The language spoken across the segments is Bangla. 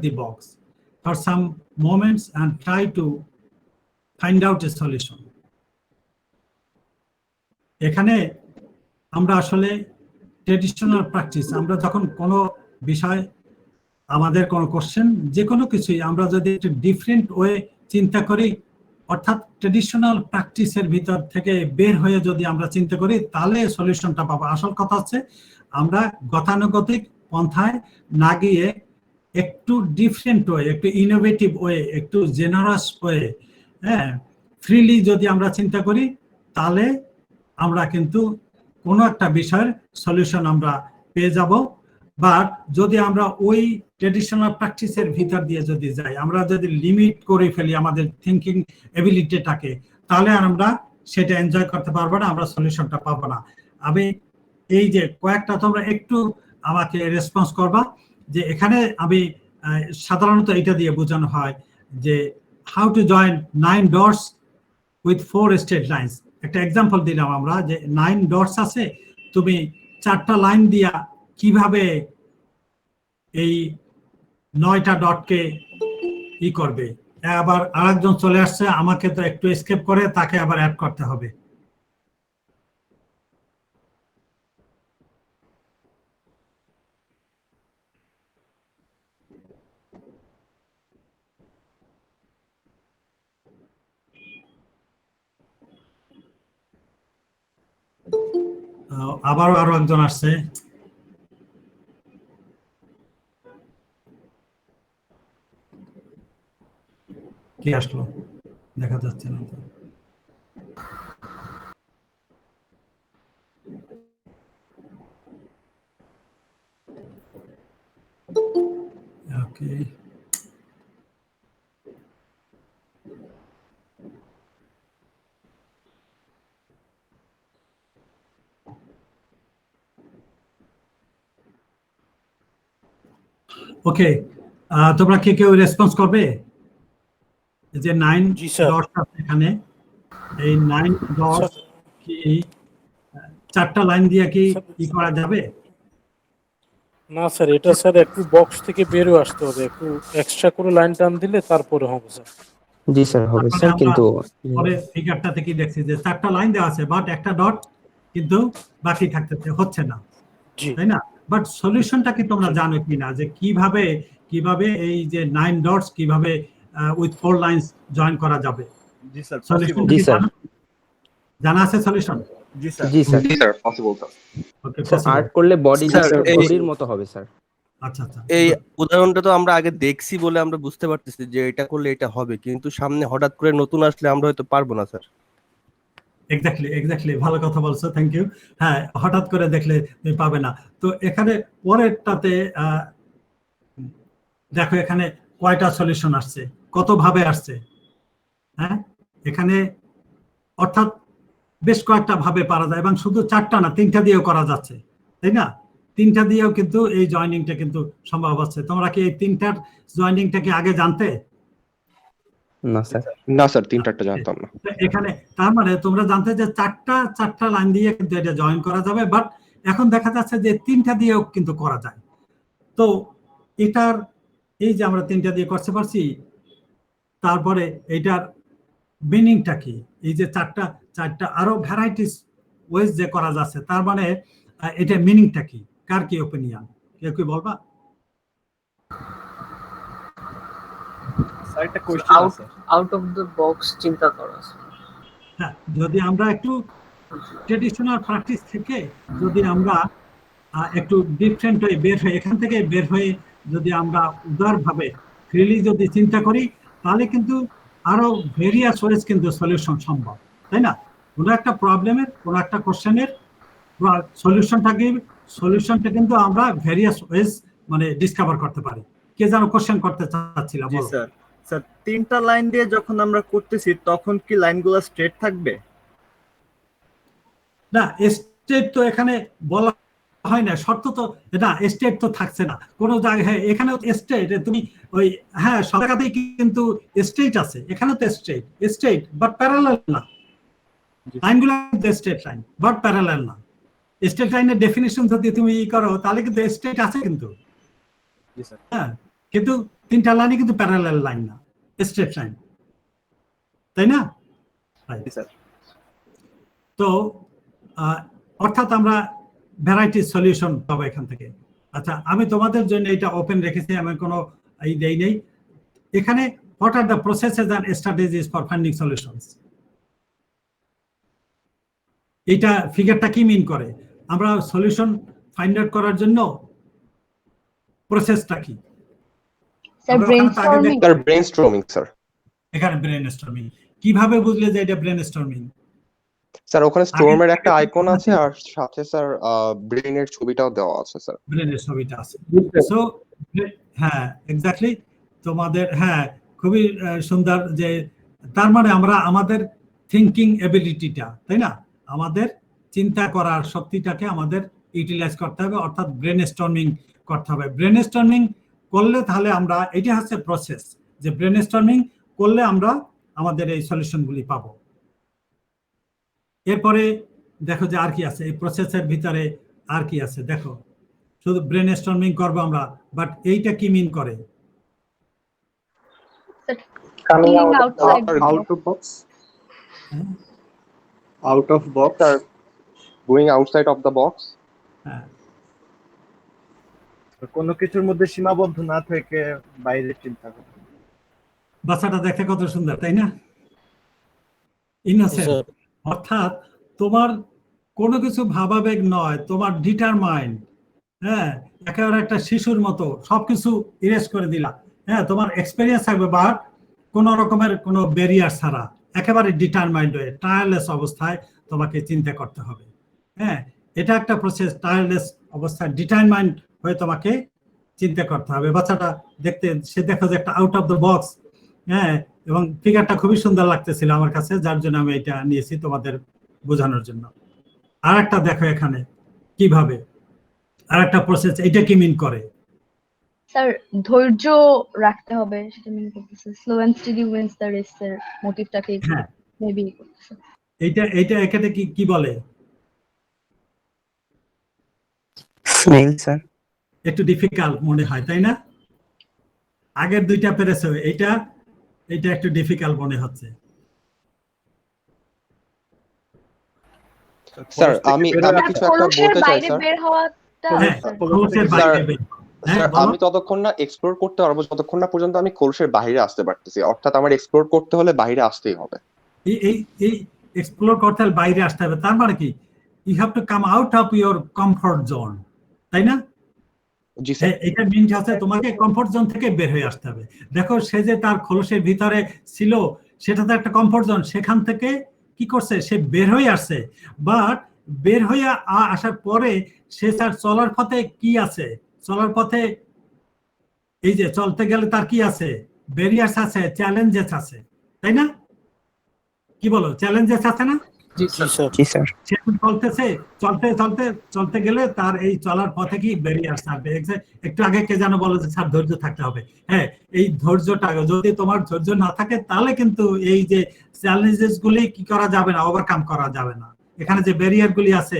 the box for some moments and try to find out a solution. এখানে আমরা আসলে ট্রেডিশনাল প্র্যাকটিস, আমরা যখন কোনো বিষয়, আমাদের কোনো কোশ্চেন, যে কোনো কিছুই আমরা যদি একটু ডিফারেন্ট ওয়ে চিন্তা করি, অর্থাৎ ট্রেডিশনাল প্র্যাকটিসের ভিতর থেকে বের হয়ে যদি আমরা চিন্তা করি, তাহলে সলিউশনটা পাবো। আসল কথা হচ্ছে আমরা গতানুগতিক পন্থায় না গিয়ে একটু ডিফারেন্ট ওয়ে, একটু ইনোভেটিভ ওয়ে, একটু জেনারাস ওয়ে, হ্যাঁ, ফ্রিলি যদি আমরা চিন্তা করি, তাহলে আমরা কিন্তু কোনো একটা বিষয়ের সলিউশন আমরা পেয়ে যাব। বাট যদি আমরা ওই ট্রেডিশনাল প্র্যাকটিসের ভিতর দিয়ে যদি যাই, আমরা যদি লিমিট করে ফেলি আমাদের থিঙ্কিং এবিলিটিটাকে, তাহলে আর আমরা সেটা এনজয় করতে পারবো না, আমরা সলিউশনটা পাবো না। আমি এই যে কয়েকটা, তোমরা একটু আমাকে রেসপন্স করবা, যে এখানে আমি সাধারণত এটা দিয়ে বোঝানো হয় যে how to join 9 dots with 4 straight lines. একটা এক্সাম্পল দিলাম আমরা, যে 9 ডটস আছে, তুমি 4টা লাইন দিয়া কিভাবে এই 9টা ডটকে ই করবে। আবার আরেকজন চলে আসছে, আমাকে তো একটু এসকেপ করে তাকে আবার অ্যাড করতে হবে। আবারও আরো একজন আসছে। কে আসলো দেখা যাচ্ছে না। ওকে, ওকে, তোমরা কে কেউ রেসপন্স করবে? যে 9 ডটস আছে এখানে, এই 9 ডটস কি 4টা লাইন দিয়ে কি ই করা যাবে? না স্যার, এটা স্যার একটু বক্স থেকে বের হয়ে আসতে হবে, একটু এক্সট্রা করে লাইন টান দিলে তারপরে হবে স্যার। জি স্যার, হবে স্যার, কিন্তু পরে ফিগারটা থেকে দেখছি যে 4টা লাইন দেওয়া আছে, বাট একটা ডট কিন্তু বাকি থাকতেছে, হচ্ছে না, তাই না? বাট সলিউশনটা কি তোমরা জানো কিনা, যে কিভাবে কিভাবে এই যে 9 ডটস কিভাবে উইথ 4 লাইনস জয়েন করা যাবে? জি স্যার, সলিউশন জি স্যার, জানা আছে সলিউশন? জি স্যার, জি স্যার, জি স্যার, পসিবল স্যার। ওকে, স্যার আর্ট করলে বডির মতো হবে স্যার। আচ্ছা আচ্ছা, এই উদাহরণটা তো আমরা আগে দেখছি বলে আমরা বুঝতে পারতেছি যে এটা করলে এটা হবে, কিন্তু সামনে হঠাৎ করে নতুন আসলে আমরা হয়তো পারবো না স্যার। এক্স্যাক্টলি, ভালো কথা বলছো, থ্যাংক ইউ। হ্যাঁ, হঠাৎ করে দেখলে তুমি পাবে না। তো এখানে পরেরটাতে দেখো এখানে কয়টা সলিউশন আসছে, কত ভাবে আসছে। হ্যাঁ, এখানে অর্থাৎ বেশ কয়েকটা ভাবে পারা যায়, এবং শুধু 4টা না, 3টা দিয়েও করা যাচ্ছে, তাই না? 3টা দিয়েও কিন্তু এই জয়েনিংটা কিন্তু সম্ভব হচ্ছে। তোমরা কি এই 3টার জয়েনিংটা কি আগে জানতে? না স্যার, না স্যার, 3-4টা জানতাম না। এখানে তার মানে তোমরা জানতে যে 4টা লাইন দিয়ে কিন্তু এটা জয়েন করা যাবে, বাট এখন দেখা যাচ্ছে যে 3টা দিয়েও কিন্তু করা যায়। তো এটার এই যে আমরা 3টা দিয়ে করতে পারছি, তারপরে এটার মিনিংটা কি? এই যে 4টা আরো ভ্যারাইটিস ওয়েজ যে করা যাচ্ছে, তার মানে এটা মিনিংটা কি? কার কি ওপিনিয়ন, কেউ কি বলবা? স্যার একটা কোশ্চেন আছে, আউট অফ দ্য বক্স চিন্তা করা। হ্যাঁ, যদি আমরা একটু ট্রেডিশনাল প্র্যাকটিস থেকে যদি আমরা একটু ডিফারেন্ট হয়ে বের হয়ে, এখান থেকে বের হয়ে যদি আমরা উদারভাবে ফ্রিলি যদি চিন্তা করি, তাহলে কিন্তু আরো ভেরিয়াস ওয়েজ কিন্তু সলিউশন সম্ভব, তাই না? কোনো একটা প্রবলেমের, কোনো একটা কোশ্চেনের সলিউশনটা কিন্তু আমরা ভেরিয়াস ওয়েজ মানে ডিসকভার করতে পারি। কে যেন কোশ্চেন করতে চাচ্ছিলাম? জি স্যার। স্যার 3টা লাইন দিয়ে যখন আমরা করতেছি, তখন কি লাইনগুলো স্ট্রেট থাকবে? না, স্টেট তো এখানে বলা হয় না, শর্ত তো না, স্টেট তো থাকছে না কোনো জায়গায়। হ্যাঁ, এখানেও স্টেট, তুমি ওই হ্যাঁ সব জায়গাতেই কিন্তু স্টেট আছে, এখানেও তো স্টেট বাট প্যারালাল না। লাইনগুলো স্টেট লাইন বাট প্যারালাল না। স্টেট লাইনের ডেফিনিশন যদি তুমি ই করো, তাহলে কিন্তু স্টেট আছে কিন্তু, হ্যাঁ, কিন্তু তিনটা লাইনই কিন্তু প্যারালাল লাইন না, স্ট্রেট লাইন, তাই না? জি স্যার। তো অর্থাৎ আমরা ভ্যারাইটি সলিউশন পাবো এখান থেকে। আচ্ছা, আমি তোমাদের জন্য এটা ওপেন রেখেছি, আমি কোনো এই দেই নেই এখানে। What are the processes and strategies for finding solutions, এটা ফিগারটা কি মিন করে? আমরা সলিউশন ফাইন্ড আউট করার জন্য প্রসেসটা কি? Sir brainstorming. Sir brainstorming sir. এখানে ব্রেনস্টর্মিং কিভাবে বুঝলে যে এটা ব্রেনস্টর্মিং? স্যার ওখানে স্টর্মের একটা আইকন আছে আর সাথে স্যার ব্রেনের ছবিটাও দেওয়া আছে স্যার। ব্রেনের ছবিটা আছে। সো হ্যাঁ এক্স্যাক্টলি তোমাদের, হ্যাঁ খুবই সুন্দর। যে তার মানে আমরা আমাদের থিংকিং এবিলিটিটা, তাই না, আমাদের চিন্তা করার শক্তিটাকে আমাদের ইউটিলাইজ করতে হবে, অর্থাৎ ব্রেনস্টর্মিং করতে হবে। ব্রেনস্টর্মিং করলে তাহলে আমরা, এটা হচ্ছে প্রসেস, যে ব্রেনস্টর্মিং করলে আমরা আমাদের এই সলিউশনগুলি পাবো। এরপরে দেখো যে আর কি আছে এই প্রসেসের ভিতরে, আর কি আছে দেখো। শুধু ব্রেনস্টর্মিং করবো আমরা, বাট এইটা কি মিন করে? Thinking outside the box. Out of box, হ্যাঁ, আউট অফ বক্স আর going outside of the box. হ্যাঁ, কোনো কিছুর মধ্যে সীমাবদ্ধ না থেকে বাইরে চিন্তা করা। বাচ্চাটা দেখতে কত সুন্দর, তাই না? ইনোসেন্ট, স্যার অর্থাৎ তোমার কোনো কিছু ভাবাবেগ নয়, তোমার ডিটারমাইন্ড, হ্যাঁ একেবারে একটা শিশুর মতো সবকিছু ইরেজ করে দিলা। হ্যাঁ, তোমার এক্সপেরিয়েন্স থাকবে, বাট কোনো রকমের কোনো ব্যারিয়ার ছাড়া একেবারে ডিটারমাইন্ড হয়ে টায়ারলেস অবস্থায় তোমাকে চিন্তা করতে হবে। হ্যাঁ, এটা একটা প্রসেস, টায়ারলেস অবস্থায় ডিটারমাইন্ড হয়ে তোমাকে চিন্তা করতে হবে। বাচ্চাটা দেখতে, সে দেখো যে একটা আউট অফ দ্য বক্স, হ্যাঁ, এবং ফিগারটা খুবই সুন্দর লাগতেছিল আমার কাছে, যার জন্য আমি এটা নিয়েছি তোমাদের বোঝানোর জন্য। আর একটা দেখো এখানে কিভাবে আর একটা প্রসেস, এটা কি মিন করে? স্যার ধৈর্য রাখতে হবে, সেটা মিন করতেছে। Slow and steady wins the race, sir মোটিভটাকে হ্যাঁ, মেবি করতেছে। এইটা এখানে কি কি বলে? Smell sir. একটু ডিফিকাল্ট মনে হয়, তাই না? আগের দুইটা পেরেছো, এইটা একটু ডিফিকাল্ট মনে হচ্ছে। স্যার আমি কিছু একটা খোলসের বলতে চাই বাইরে স্যার। বের হওয়াটা, হ্যাঁ, স্যার খোলসের বাইরে বের। হ্যাঁ, স্যার বলো। আমি ততক্ষণ না এক্সপ্লোর করতে পারবো যতক্ষণ না পর্যন্ত আমি কোর্সের বাইরে আসতে পারতেছি, অর্থাৎ আমার এক্সপ্লোর করতে হলে বাইরে আসতেই হবে। এই এক্সপ্লোর করতে হলে বাইরে আসতে হবে, তার মানে কি you have to come out of your comfort zone, তাই না? জি স্যার। এটা মিনস আছে তোমাকে কমফোর্ট জোন থেকে বের হয়ে আসতে হবে। দেখো সে যে তার খোলসের ভিতরে ছিল, সেটা তো একটা কমফোর্ট জোন, সেখান থেকে কি করছে, সে বের হয়ে আসছে। বাট বের হয়ে আসার পরে সে তার চলার পথে কি আছে, চলার পথে এই যে চলতে গেলে তার কি আছে, ব্যারিয়ার্স আছে, চ্যালেঞ্জেস আছে, তাই না? কি বলো, চ্যালেঞ্জেস আছে না? জি স্যার। জি স্যার। সে চলতেছে, চলতে গেলে তার এই চলার পথে কি ব্যারিয়ার থাকবে। একটু আগে কে যেন বলো যে স্যার ধৈর্য থাকতে হবে। হ্যাঁ, এই ধৈর্যটা যদি তোমার ধৈর্য না থাকে তাহলে কিন্তু এই যে চ্যালেঞ্জেস গুলি কি করা যাবে না, ওভারকাম করা যাবে না। এখানে যে ব্যারিয়ার গুলি আছে,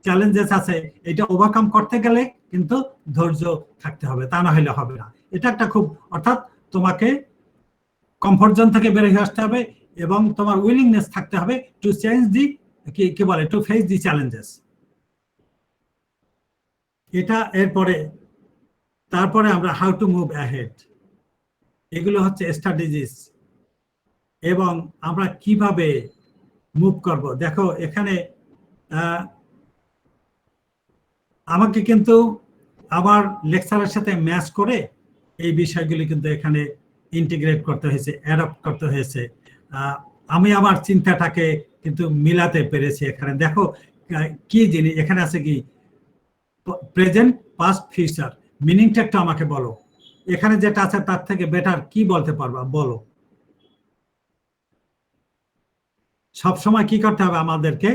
চ্যালেঞ্জেস আছে, এটা ওভারকাম করতে গেলে কিন্তু ধৈর্য থাকতে হবে, তা না হলে হবে না। এটা একটা খুব, অর্থাৎ তোমাকে কমফোর্ট জোন থেকে বের হয়ে আসতে হবে এবং তোমার উইলিংনেস থাকতে হবে টু চেঞ্জ দি, কি বলে, টু ফেস দি চ্যালেঞ্জেস। এটা এরপরে তারপরে আমরা হাউ টু মুভ অ্যাহেড, এগুলো হচ্ছে স্ট্র্যাটেজিস এবং আমরা কিভাবে মুভ করব। দেখো এখানে আমাকে কিন্তু আমার লেকচারের সাথে ম্যাচ করে এই বিষয়গুলি কিন্তু এখানে ইন্টিগ্রেট করতে হয়েছে, অ্যাডপ্ট করতে হয়েছে। আমি আমার চিন্তাটাকে কিন্তু মিলাতে পেরেছি। এখানে দেখো কি জিনিস এখানে আছে, কি প্রেজেন্ট, পাস্ট, ফিউচার। মিনিংটা একটু আমাকে বলো, এখানে যেটা আছে তার থেকে বেটার কি বলতে পারবা বলো। সব সময় কি করতে হবে আমাদেরকে?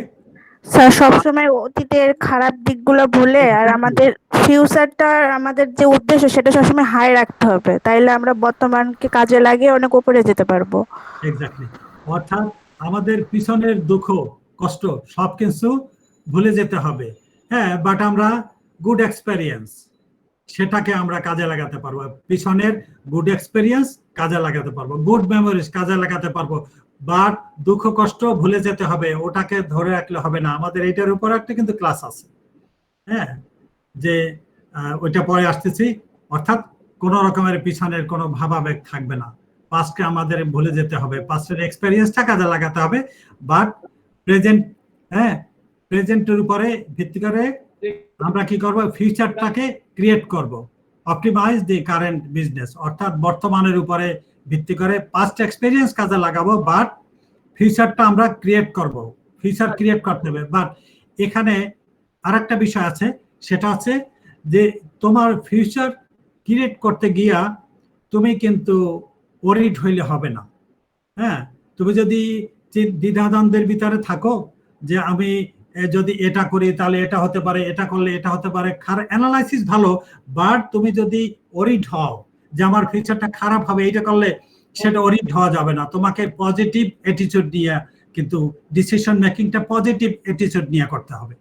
স্যার সবসময় অতীতের খারাপ দিকগুলো ভুলে আর আমাদের ফিউচারটা, আমাদের যে উদ্দেশ্য সেটা সবসময় হাই রাখতে হবে, তাইলে আমরা বর্তমানকে কাজে লাগিয়ে অনেক উপরে যেতে পারবো। এক্স্যাক্টলি, অর্থাৎ আমাদের পিছনের দুঃখ কষ্ট সবকিছু ভুলে যেতে হবে। হ্যাঁ, বাট আমরা গুড এক্সপেরিয়েন্স, সেটাকে আমরা কাজে লাগাতে পারবো, পিছনের গুড এক্সপেরিয়েন্স কাজে লাগাতে পারবো, গুড মেমোরিজ কাজে লাগাতে পারবো। বাট দুঃখ কষ্ট ভুলে যেতে হবে, ওটাকে ধরে রাখলে হবে না। আমাদের এটার উপর একটা কিন্তু ক্লাস আছে, হ্যাঁ, যে ওইটা পরে আসতেছি। অর্থাৎ কোন রকমের পিছনের কোনো ভাবাবেগ থাকবে না, পাস্টকে আমাদের ভুলে যেতে হবে, পাস্টের এক্সপেরিয়েন্সটা কাজে লাগাতে হবে। বাট প্রেজেন্ট, হ্যাঁ, প্রেজেন্টের উপরে ভিত্তি করে আমরা কি করব, ফিউচারটাকে ক্রিয়েট করব, অপটিমাইজ দি কারেন্ট বিজনেস। অর্থাৎ বর্তমানের উপরে ভিত্তি করে পাস্ট এক্সপেরিয়েন্স কাজে লাগাবো, বাট ফিউচারটা আমরা ক্রিয়েট করব, ফিউচার ক্রিয়েট করতে হবে। বাট এখানে আরেকটা বিষয় আছে, সেটা হচ্ছে যে তোমার ফিউচার ক্রিয়েট করতে গিয়া তুমি কিন্তু ওরিড হইলে হবে না। হ্যাঁ, তুমি যদি দ্বিধাদ্বন্দ্বের ভিতরে থাকো যে আমি যদি এটা করি তাহলে এটা হতে পারে, এটা করলে এটা হতে পারে, অ্যানালাইসিস ভালো, বাট তুমি যদি ওরিড হও যে আমার ফিউচারটা খারাপ হবে, এটা করলে, সেটা ওরিড হওয়া যাবে না। তোমাকে পজিটিভ অ্যাটিটিউড নিয়ে কিন্তু ডিসিশন মেকিংটা পজিটিভ অ্যাটিটিউড নিয়ে করতে হবে।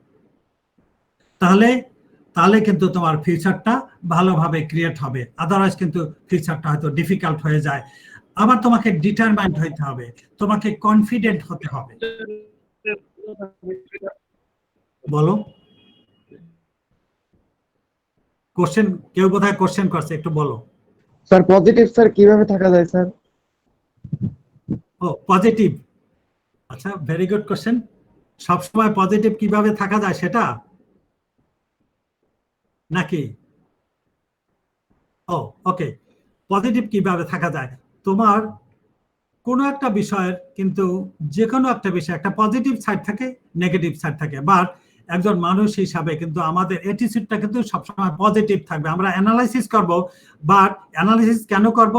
তাহলে কিন্তু তোমার ফিউচারটা ভালোভাবে ক্রিয়েট হবে, আদারওয়াইজ কিন্তু ফিউচারটা হয়তো ডিফিকাল্ট হয়ে যায়। আবার তোমাকে ডিটারমাইন্ড হইতে হবে, তোমাকে কনফিডেন্ট হতে হবে। বলো, কোশ্চেন, কেউ বোধহয় কোশ্চেন করছে, একটু বলো। স্যার পজিটিভ স্যার কিভাবে থাকা যায় স্যার? ও পজিটিভ, আচ্ছা, ভেরি গুড কোশ্চেন। সবসময় পজিটিভ কিভাবে থাকা যায় সেটা নাকি? ও ওকে, পজিটিভ কিভাবে থাকা যায়, তোমার কোনো একটা বিষয়ের কিন্তু যে কোনো একটা বিষয় একটা পজিটিভ সাইড থাকে, নেগেটিভ সাইড থাকে। বাট একজন মানুষ হিসাবে কিন্তু আমাদের অ্যাটিটিউডটা কিন্তু সবসময় পজিটিভ থাকবে। আমরা অ্যানালাইসিস করব, বাট অ্যানালাইসিস কেন করব?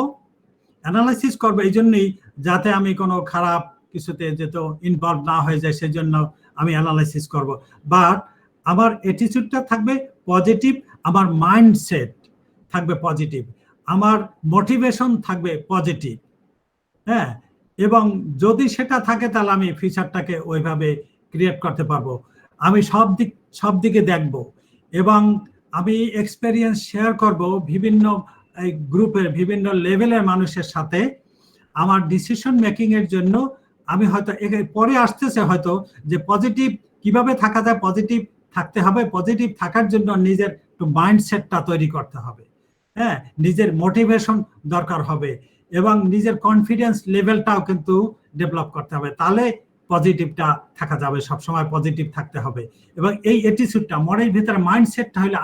অ্যানালাইসিস করব এই জন্যই যাতে আমি কোনো খারাপ কিছুতে যেত ইনভলভ না হয়ে যায়, সেজন্য আমি অ্যানালাইসিস করব। বাট আমার অ্যাটিটিউডটা থাকবে পজিটিভ, আমার মাইন্ডসেট থাকবে পজিটিভ, আমার মোটিভেশন থাকবে পজিটিভ। হ্যাঁ, এবং যদি সেটা থাকে তাহলে আমি ফিউচারটাকে ওইভাবে ক্রিয়েট করতে পারবো। আমি সব দিকে দেখব, এবং আমি এক্সপেরিয়েন্স শেয়ার করব বিভিন্ন গ্রুপের, বিভিন্ন লেভেলের মানুষের সাথে। আমার ডিসিশন মেকিং এর জন্য আমি হয়তো পরে আসতেছে হয়তো যে পজিটিভ কিভাবে থাকা যায়, পজিটিভ থাকতে হবে। পজিটিভ থাকার জন্য নিজের একটু মাইন্ডসেটটা তৈরি করতে হবে, হ্যাঁ, নিজের মোটিভেশন দরকার হবে, এবং নিজের কনফিডেন্স লেভেলটাও কিন্তু ডেভেলপ করতে হবে। তাহলে পজিটিভটা থাকা যাবে, সবসময় পজিটিভ থাকতে হবে। এবং এই অ্যাটিটিউডটা, মনের ভিতরে মাইন্ডসেটটা হলে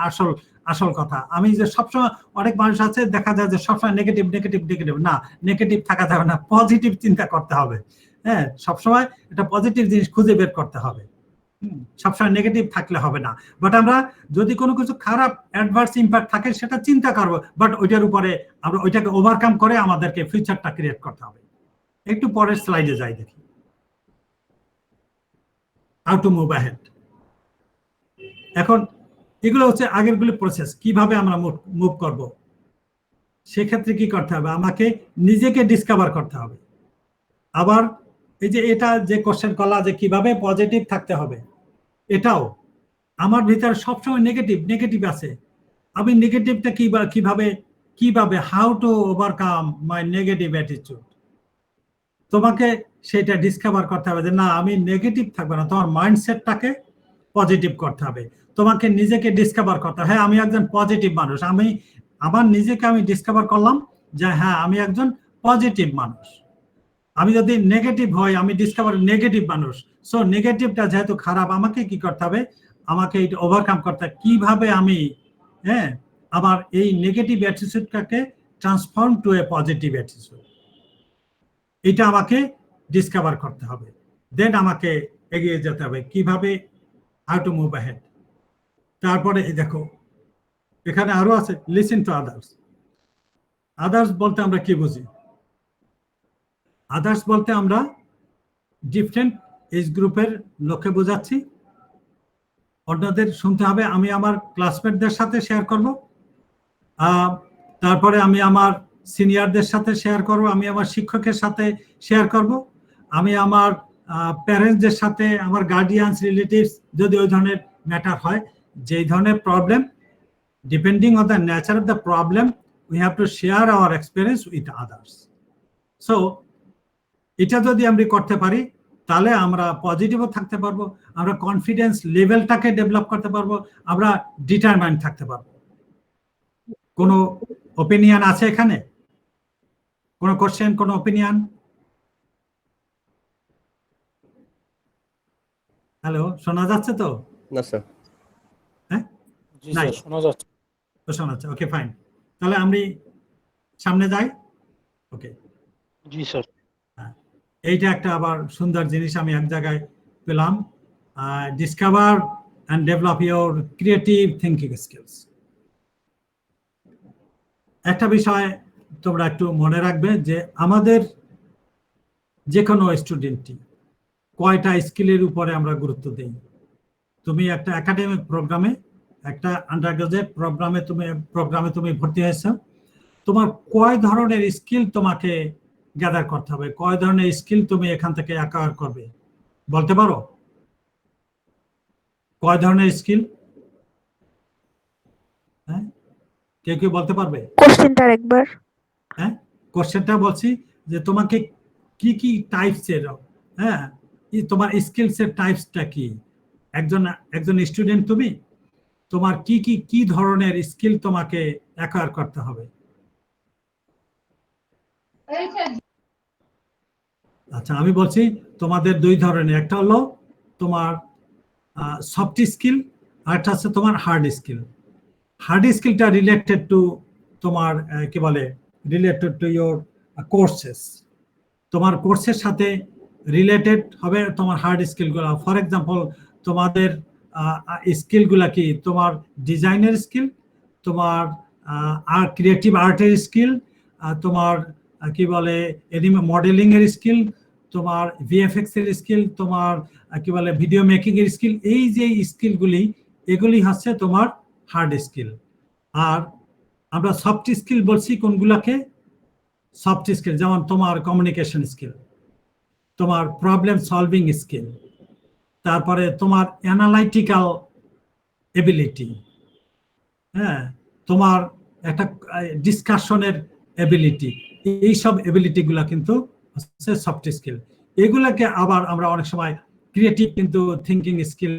আসল কথা। আমি যে সবসময়, অনেক মানুষ আছে দেখা যায় যে সবসময় নেগেটিভ নেগেটিভ নেগেটিভ, না, নেগেটিভ থাকা যাবে না, পজিটিভ চিন্তা করতে হবে। হ্যাঁ, সবসময় এটা পজিটিভ জিনিস খুঁজে বের করতে হবে, সবসময় নেগেটিভ থাকলে হবে না। বাট আমরা যদি কোনো কিছু খারাপ অ্যাডভার্স ইম্প্যাক্ট থাকে সেটা চিন্তা করবো, বাট ওইটার উপরে আমরা ওইটাকে ওভারকাম করে আমাদেরকে ফিউচারটা ক্রিয়েট করতে হবে। একটু পরের স্লাইডে যাই, দেখি হাউ টু মুভ অ্যাহেড। এখন এগুলো হচ্ছে আগেরগুলো প্রসেস, কিভাবে আমরা মুভ করব। সেক্ষেত্রে কি করতে হবে, আমাকে নিজেকে ডিসকভার করতে হবে। আবার এই যে এটা যে কোশ্চেন করলা যে কিভাবে পজিটিভ থাকতে হবে, এটাও আমার ভিতরে সবসময় নেগেটিভ আছে। আমি নেগেটিভটা কিভাবে how to overcome my negative attitude, তোমাকে সেটা ডিসকভার করতে হবে যে না, আমি নেগেটিভ থাকবো না, তোমার মাইন্ডসেটটাকে পজিটিভ করতে হবে। তোমাকে নিজেকে ডিসকভার করতে হবে, হ্যাঁ আমি একজন পজিটিভ মানুষ। আমি নিজেকে ডিসকভার করলাম যে হ্যাঁ আমি একজন পজিটিভ মানুষ। আমি যদি নেগেটিভ হই, আমি ডিসকভার নেগেটিভ মানুষ। সো নেগেটিভটা যেহেতু খারাপ, আমাকে কি করতে হবে, আমাকে এটা ওভারকাম করতে হবে। কিভাবে আমি, হ্যাঁ, আমার এই নেগেটিভ অ্যাটিটিউডটাকে ট্রান্সফর্ম টু এ পজিটিভ অ্যাটিটিউড, এটা আমাকে ডিসকভার করতে হবে। দেন আমাকে এগিয়ে যেতে হবে, কিভাবে, হাউ টু মুভ অ্যাহেড। তারপরে দেখো এখানে আরো আছে, লিসেন টু আদার্স। আদার্স বলতে আমরা কি বুঝি? আদার্স বলতে আমরা ডিফারেন্ট এজ গ্রুপের লোককে বোঝাচ্ছি। অন্যদের শুনতে হবে, আমি আমার ক্লাসমেটদের সাথে শেয়ার করব, তারপরে আমি আমার সিনিয়রদের সাথে শেয়ার করব, আমি আমার শিক্ষকের সাথে শেয়ার করব, আমি আমার প্যারেন্টসদের সাথে, আমার গার্ডিয়ানস, রিলেটিভস, যদি ওই ধরনের ম্যাটার হয়, যেই ধরনের problem depending on the nature of the problem, we have to share our experience with others. So এটা যদি আমরা করতে পারি তাহলে আমরা পজিটিভও থাকতে পারবো, আমরা কনফিডেন্স লেভেলটাকে ডেভেলপ করতে পারবো, আমরা ডিটারমাইন্ড থাকতে পারবো। কোনো ওপিনিয়ন আছে এখানে? কোনো কোশ্চেন, কোনো ওপিনিয়ন? হ্যালো, শোনা যাচ্ছে তো? না স্যার। হ্যাঁ, জি নাই। স্যার শোনা যাচ্ছে। শোনা যাচ্ছে, ওকে ফাইন। তাহলে আমরা সামনে যাই। ওকে, জি স্যার। এইটা একটা আবার সুন্দর জিনিস আমি এক জায়গায় পেলাম, discover and develop your creative thinking skills. একটা বিষয় তোমরা একটু মনে রাখবে যে আমাদের যে কোনো স্টুডেন্টই কয়টা স্কিলের উপরে আমরা গুরুত্ব দিই। তুমি একটা একাডেমিক প্রোগ্রামে, একটা আন্ডারগ্রাজুয়েট প্রোগ্রামে তুমি ভর্তি হয়েছ, তোমার কয় ধরনের স্কিল তোমাকে গ্যাদার করতে হবে, কয় ধরনের স্কিল তুমি এখান থেকে অ্যাকোয়ার করবে বলতে পারো? কয় ধরনের স্কিল? হ্যাঁ, কেউ কেউ বলতে পারবে? কোশ্চেনটা একবার। হ্যাঁ, কোশ্চেনটা বলছি যে তোমাকে কি কি টাইপসের, হ্যাঁ, তোমার স্কিলসের টাইপসটা কি? একজন স্টুডেন্ট তুমি, তোমার কি ধরনের স্কিল তোমাকে অ্যাকোয়ার করতে হবে? আচ্ছা, আমি বলছি তোমাদের দুই ধরনের, একটা হলো তোমার সফট স্কিল, আর একটা হচ্ছে তোমার হার্ড স্কিল। হার্ড স্কিলটা রিলেটেড টু তোমার কি বলে, রিলেটেড টু ইয়োর কোর্সেস, তোমার কোর্সের সাথে রিলেটেড হবে তোমার হার্ড স্কিলগুলো। ফর এক্সাম্পল, তোমাদের স্কিলগুলা কি? তোমার ডিজাইনের স্কিল, তোমার ক্রিয়েটিভ আর্টের স্কিল, তোমার কি বলে মডেলিং এর স্কিল, তোমার ভিএফএক্স এর স্কিল, তোমার কি বলে ভিডিও মেকিং এর স্কিল। এই যে স্কিলগুলি, এগুলি হচ্ছে তোমার হার্ড স্কিল। আর আমরা সফট স্কিল বলছি কোনগুলাকে? সফট স্কিল যেমন তোমার কমিউনিকেশন স্কিল, তোমার প্রবলেম সলভিং স্কিল, তারপরে তোমার অ্যানালাইটিক্যাল এবিলিটি, হ্যাঁ, তোমার একটা ডিসকাশনের এবিলিটি, এইসব এবিলিটিগুলা কিন্তু হচ্ছে সফট স্কিল। এগুলাকে আবার আমরা অনেক সময় ক্রিয়েটিভ কিন্তু থিঙ্কিং স্কিল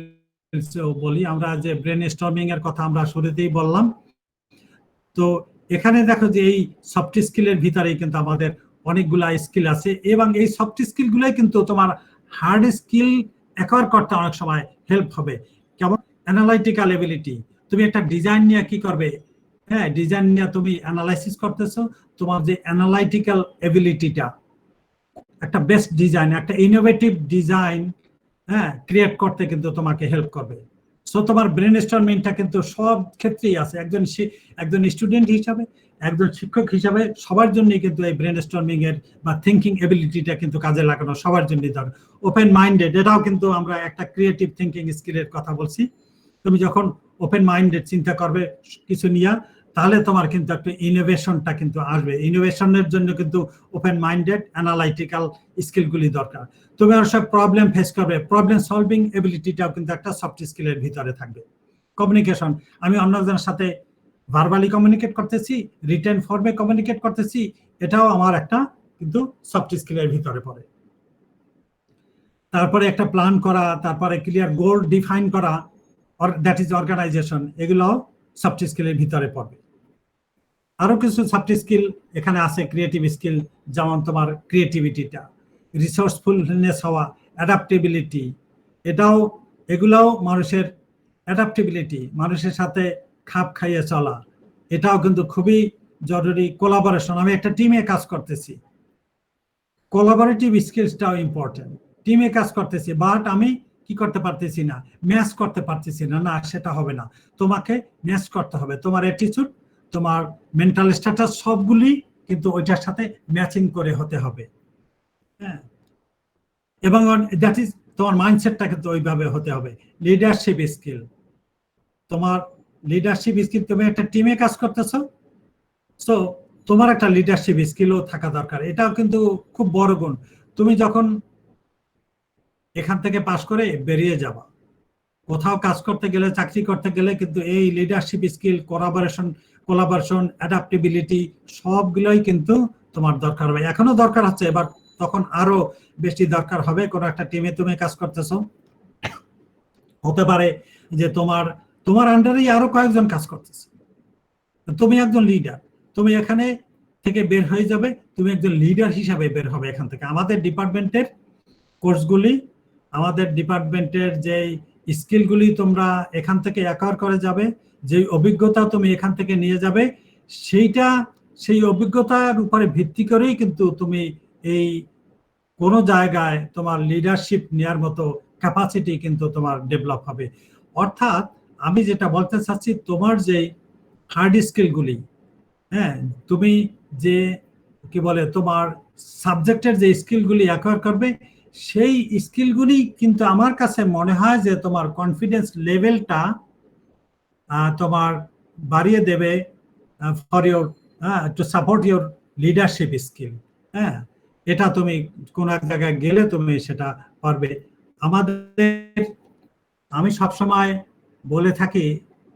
বলি। আমরা যে ব্রেন স্টর্মিং এর কথা আমরা শুরুতেই বললাম, তো এখানে দেখো যে এই সফট স্কিলের ভিতরেই কিন্তু আমাদের অনেকগুলা স্কিল আছে, এবং এই সফট স্কিলগুলাই কিন্তু তোমার হার্ড স্কিল অ্যাকোয়ার করতে অনেক সময় হেল্প হবে। কেমন? অ্যানালাইটিক্যাল এবিলিটি, তুমি একটা ডিজাইন নিয়ে কি করবে? হ্যাঁ, ডিজাইন নিয়ে তুমি অ্যানালাইসিস করতেছো, তোমার যে অ্যানালাইটিক্যাল এবিলিটিটা, একটা বেস্ট ডিজাইন, একটা ইনোভেটিভ ডিজাইন, হ্যাঁ, ক্রিয়েট করতে কিন্তু তোমাকে হেল্প করবে। সো তোমার ব্রেন স্টর্মিংটা কিন্তু সব ক্ষেত্রেই আছে। একজন স্টুডেন্ট হিসাবে, একজন শিক্ষক হিসাবে সবার জন্যই কিন্তু এই ব্রেন স্টর্মিং এর বা থিঙ্কিং এবিলিটিটা কিন্তু কাজে লাগানো সবার জন্যই দরকার। ওপেন মাইন্ডেড, এটাও কিন্তু আমরা একটা ক্রিয়েটিভ থিঙ্কিং স্কিলের কথা বলছি। তুমি যখন ওপেন মাইন্ডেড চিন্তা করবে কিছু নিয়ে, তাহলে তোমার কিন্তু একটা ইনোভেশনটা কিন্তু আসবে। ইনোভেশনের জন্য কিন্তু ওপেন মাইন্ডেড অ্যানালাইটিক্যাল স্কিলগুলি দরকার। তুমি আর সব প্রবলেম ফেস করবে, প্রবলেম সলভিং এবিলিটিটাও কিন্তু একটা সফট স্কিলের ভিতরে থাকবে। কমিউনিকেশন, আমি অন্যজনের সাথে ভার্বালি কমিউনিকেট করতেছি, রিটেন ফর্মে কমিউনিকেট করতেছি, এটাও আমার একটা কিন্তু সফট স্কিলের ভিতরে পড়ে। তারপরে একটা প্ল্যান করা, তারপরে ক্লিয়ার গোল ডিফাইন করা, দ্যাট ইজ অর্গানাইজেশন, এগুলো সফট স্কিলের ভিতরে পড়বে। আরো কিছু সফট স্কিল এখানে আছে, ক্রিয়েটিভ স্কিল, যেমন তোমার ক্রিয়েটিভিটিটা, রিসোর্সফুলনেস হওয়া, অ্যাডাপ্টেবিলিটি, এগুলাও মানুষের অ্যাডাপ্টেবিলিটি, মানুষের সাথে খাপ খাইয়ে চলা, এটাও কিন্তু খুবই জরুরি। কোলাবোরেশন, আমি একটা টিমে কাজ করতেছি, কোলাবোরেটিভ স্কিলসটাও ইম্পর্টেন্ট। টিমে কাজ করতেছি, বাট আমি কি করতে পারতেছি না, ম্যাচ করতে পারতেছি না, না সেটা হবে না, তোমাকে ম্যাচ করতে হবে। তোমার অ্যাটিটিউড, তোমার মেন্টাল স্ট্যাটাস সবগুলি কিন্তু ওইটার সাথে ম্যাচিং করে হতে হবে, হ্যাঁ, এবং দ্যাট ইজ তোমার মাইন্ডসেটটা কিন্তু ওইভাবে হতে হবে। লিডারশিপ স্কিল, তোমার লিডারশিপ স্কিল, তুমি একটা টিমে কাজ করতেছো, সো তোমার একটা লিডারশিপ স্কিলও থাকা দরকার। এটাও কিন্তু খুব বড় গুণ। তুমি যখন এখান থেকে পাশ করে বেরিয়ে যাবা, কোথাও কাজ করতে গেলে, চাকরি করতে গেলে কিন্তু এই লিডারশিপ স্কিল, কোলাবোরেশন, অ্যাডাপ্টেবিলিটি সবগুলোই কিন্তু তোমার দরকার হবে। এখনো দরকার হচ্ছে, এবার তখন আরো বেশি দরকার হবে। কোনো একটা টিমে তুমি কাজ করতেছো, হতে পারে যে তোমার আন্ডারেই আরো কয়েকজন কাজ করতেছে, তুমি একজন লিডার, তুমি এখানে থেকে বের হয়ে যাবে, তুমি একজন লিডার হিসাবে বের হবে এখান থেকে। আমাদের ডিপার্টমেন্টের কোর্সগুলি, আমাদের ডিপার্টমেন্টের যে স্কিলগুলি তোমরা এখান থেকে অ্যাকোয়ার করে যাবে, যে অভিজ্ঞতা তুমি এখান থেকে নিয়ে যাবে, সেই অভিজ্ঞতার উপরে ভিত্তি করেই কিন্তু তুমি এই কোনো জায়গায় তোমার লিডারশিপ নেওয়ার মতো ক্যাপাসিটি কিন্তু তোমার ডেভেলপ হবে। অর্থাৎ আমি যেটা বলতে চাচ্ছি, তোমার যে হার্ড স্কিলগুলি, হ্যাঁ, তুমি যে কি বলে তোমার সাবজেক্টের যে স্কিলগুলি অ্যাকোয়ার করবে, সেই স্কিলগুলি কিন্তু আমার কাছে মনে হয় যে তোমার কনফিডেন্স লেভেলটা তোমার বাড়িয়ে দেবে for your to support your leadership skill. হ্যাঁ, এটা তুমি কোন এক জায়গায় গেলে তুমি সেটা পারবে। আমি সবসময় বলে থাকি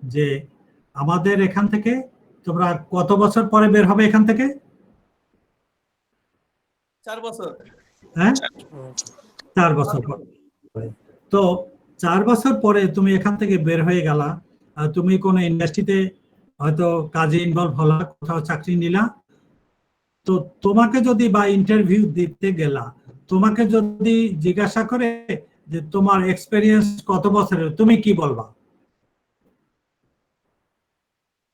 যে আমাদের এখান থেকে তোমরা কত বছর পরে বের হবে এখান থেকে? 4 বছর। হ্যাঁ, 4 বছর পরে। তো 4 বছর পরে তুমি এখান থেকে বের হয়ে গেলা, তুমি কোনো ইন্ডাস্ট্রিতে হয়তো কাজে ইনভলভ হলা, কোথাও চাকরি নিলা, তো তোমাকে যদি বা ইন্টারভিউ দিতে গেলা, তোমাকে যদি জিজ্ঞাসা করে যে তোমার এক্সপেরিয়েন্স কত বছরের, তুমি কি বলবা?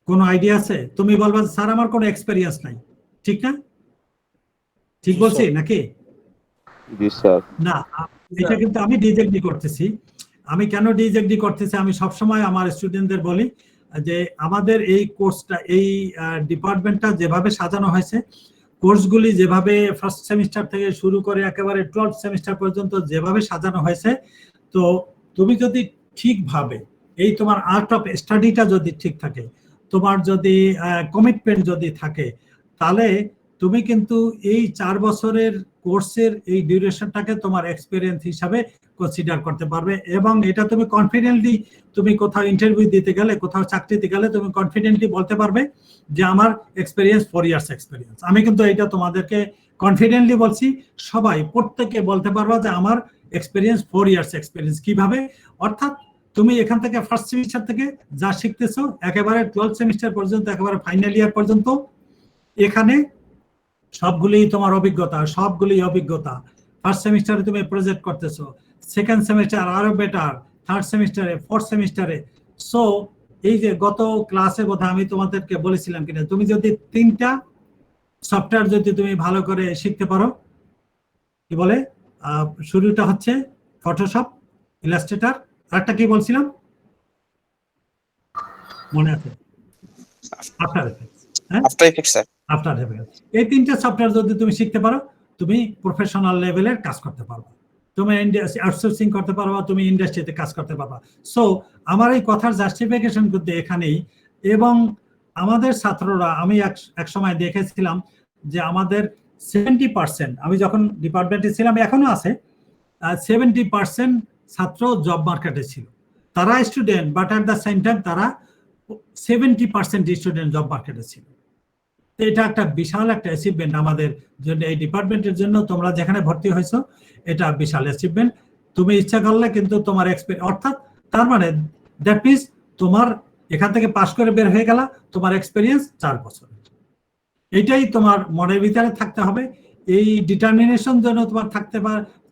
কোনো আইডিয়া আছে? তুমি বলবা স্যার আমার কোনো এক্সপেরিয়েন্স নাই, ঠিক না? ঠিক বলছি নাকি? না, এটা কিন্তু আমি ডিজেগ্রি করতেছি। আমি কেন ডিজেগ্রি করতেছি, আমি সবসময় আমার স্টুডেন্টদের বলি যে আমাদের এই কোর্সটা, এই ডিপার্টমেন্টটা যেভাবে সাজানো হয়েছে, কোর্সগুলি যেভাবে ফার্স্ট সেমিস্টার থেকে শুরু করে একেবারে 12th সেমিস্টার পর্যন্ত যেভাবে সাজানো হয়েছে, তো তুমি যদি ঠিকভাবে এই তোমার আর্ট অফ স্টাডিটা যদি ঠিক থাকে, তোমার যদি কমিটমেন্ট যদি থাকে, তাহলে তুমি কিন্তু এই 4 বছরের কোর্সের এই ডিউরেশনটাকে তোমার এক্সপেরিয়েন্স হিসাবে কনসিডার করতে পারবে। এবং এটা তুমি কনফিডেন্টলি, তুমি কোথাও ইন্টারভিউ দিতে গেলে, কোথাও চাকরিতে গেলে তুমি কনফিডেন্টলি বলতে পারবে যে আমার এক্সপেরিয়েন্স 4 ইয়ার্স এক্সপেরিয়েন্স। আমি কিন্তু এটা তোমাদেরকে কনফিডেন্টলি বলছি, সবাই প্রত্যেকে বলতে পারবা যে আমার এক্সপেরিয়েন্স 4 ইয়ার্স এক্সপেরিয়েন্স। কিভাবে? অর্থাৎ তুমি এখান থেকে ফার্স্ট সেমিস্টার থেকে যা শিখতেছো একেবারে 12th সেমিস্টার পর্যন্ত, একেবারে ফাইনাল ইয়ার পর্যন্ত, এখানে সবগুলি তোমার অভিজ্ঞতা, ফার্স্ট সেমিস্টারে তুমি প্রজেক্ট করতেছো, সেকেন্ড সেমিস্টার আরো বেটার, থার্ড সেমিস্টারে, ফোর্থ সেমিস্টারে। সো এই যে গত ক্লাসে বোধহয় আমি তোমাদেরকে বলেছিলাম কিনা, তুমি যদি 3টা সফটওয়্যার যদি তুমি ভালো করে শিখতে পারো, কি বলে, শুরুটা হচ্ছে ফটোশপ, ইলাস্ট্রেটর, আরেকটা কি বলছিলাম মনে আছে? After effects. হ্যাঁ, আফটার এফেক্টস। এই 3টা সফটওয়্যার যদি তুমি শিখতে পারো, তুমি প্রফেশনাল লেভেলের কাজ করতে পারবে, তুমি আউটসোর্সিং করতে পারবা, তুমি ইন্ডাস্ট্রিতে কাজ করতে পারবা। সো আমার এই কথার জাস্টিফিকেশন কিন্তু এখানেই। এবং আমাদের ছাত্ররা, আমি এক সময় দেখেছিলাম যে আমাদের 70%, আমি যখন ডিপার্টমেন্টে ছিলাম, এখনো আছে, 70% ছাত্র জব মার্কেটে ছিল। তারা student, but at the same time তারা 70% স্টুডেন্ট জব মার্কেটে ছিল। এটা একটা বিশাল একটা অ্যাচিভমেন্ট আমাদের জন্য, এই ডিপার্টমেন্টের জন্য। তোমরা যেখানে ভর্তি হয়েছো, এটা বিশাল অ্যাচিভমেন্ট। তুমি ইচ্ছা করলে কিন্তু তোমার এক্সপেরিয়েন্স, অর্থাৎ তার মানে দ্যাট মিনস তোমার এখান থেকে পাস করে বের হয়ে গেলা, তোমার এক্সপেরিয়েন্স 4 বছর। এইটাই তোমার মনের ভিতরে থাকতে হবে। এই ডিটারমিনেশন যেন তোমার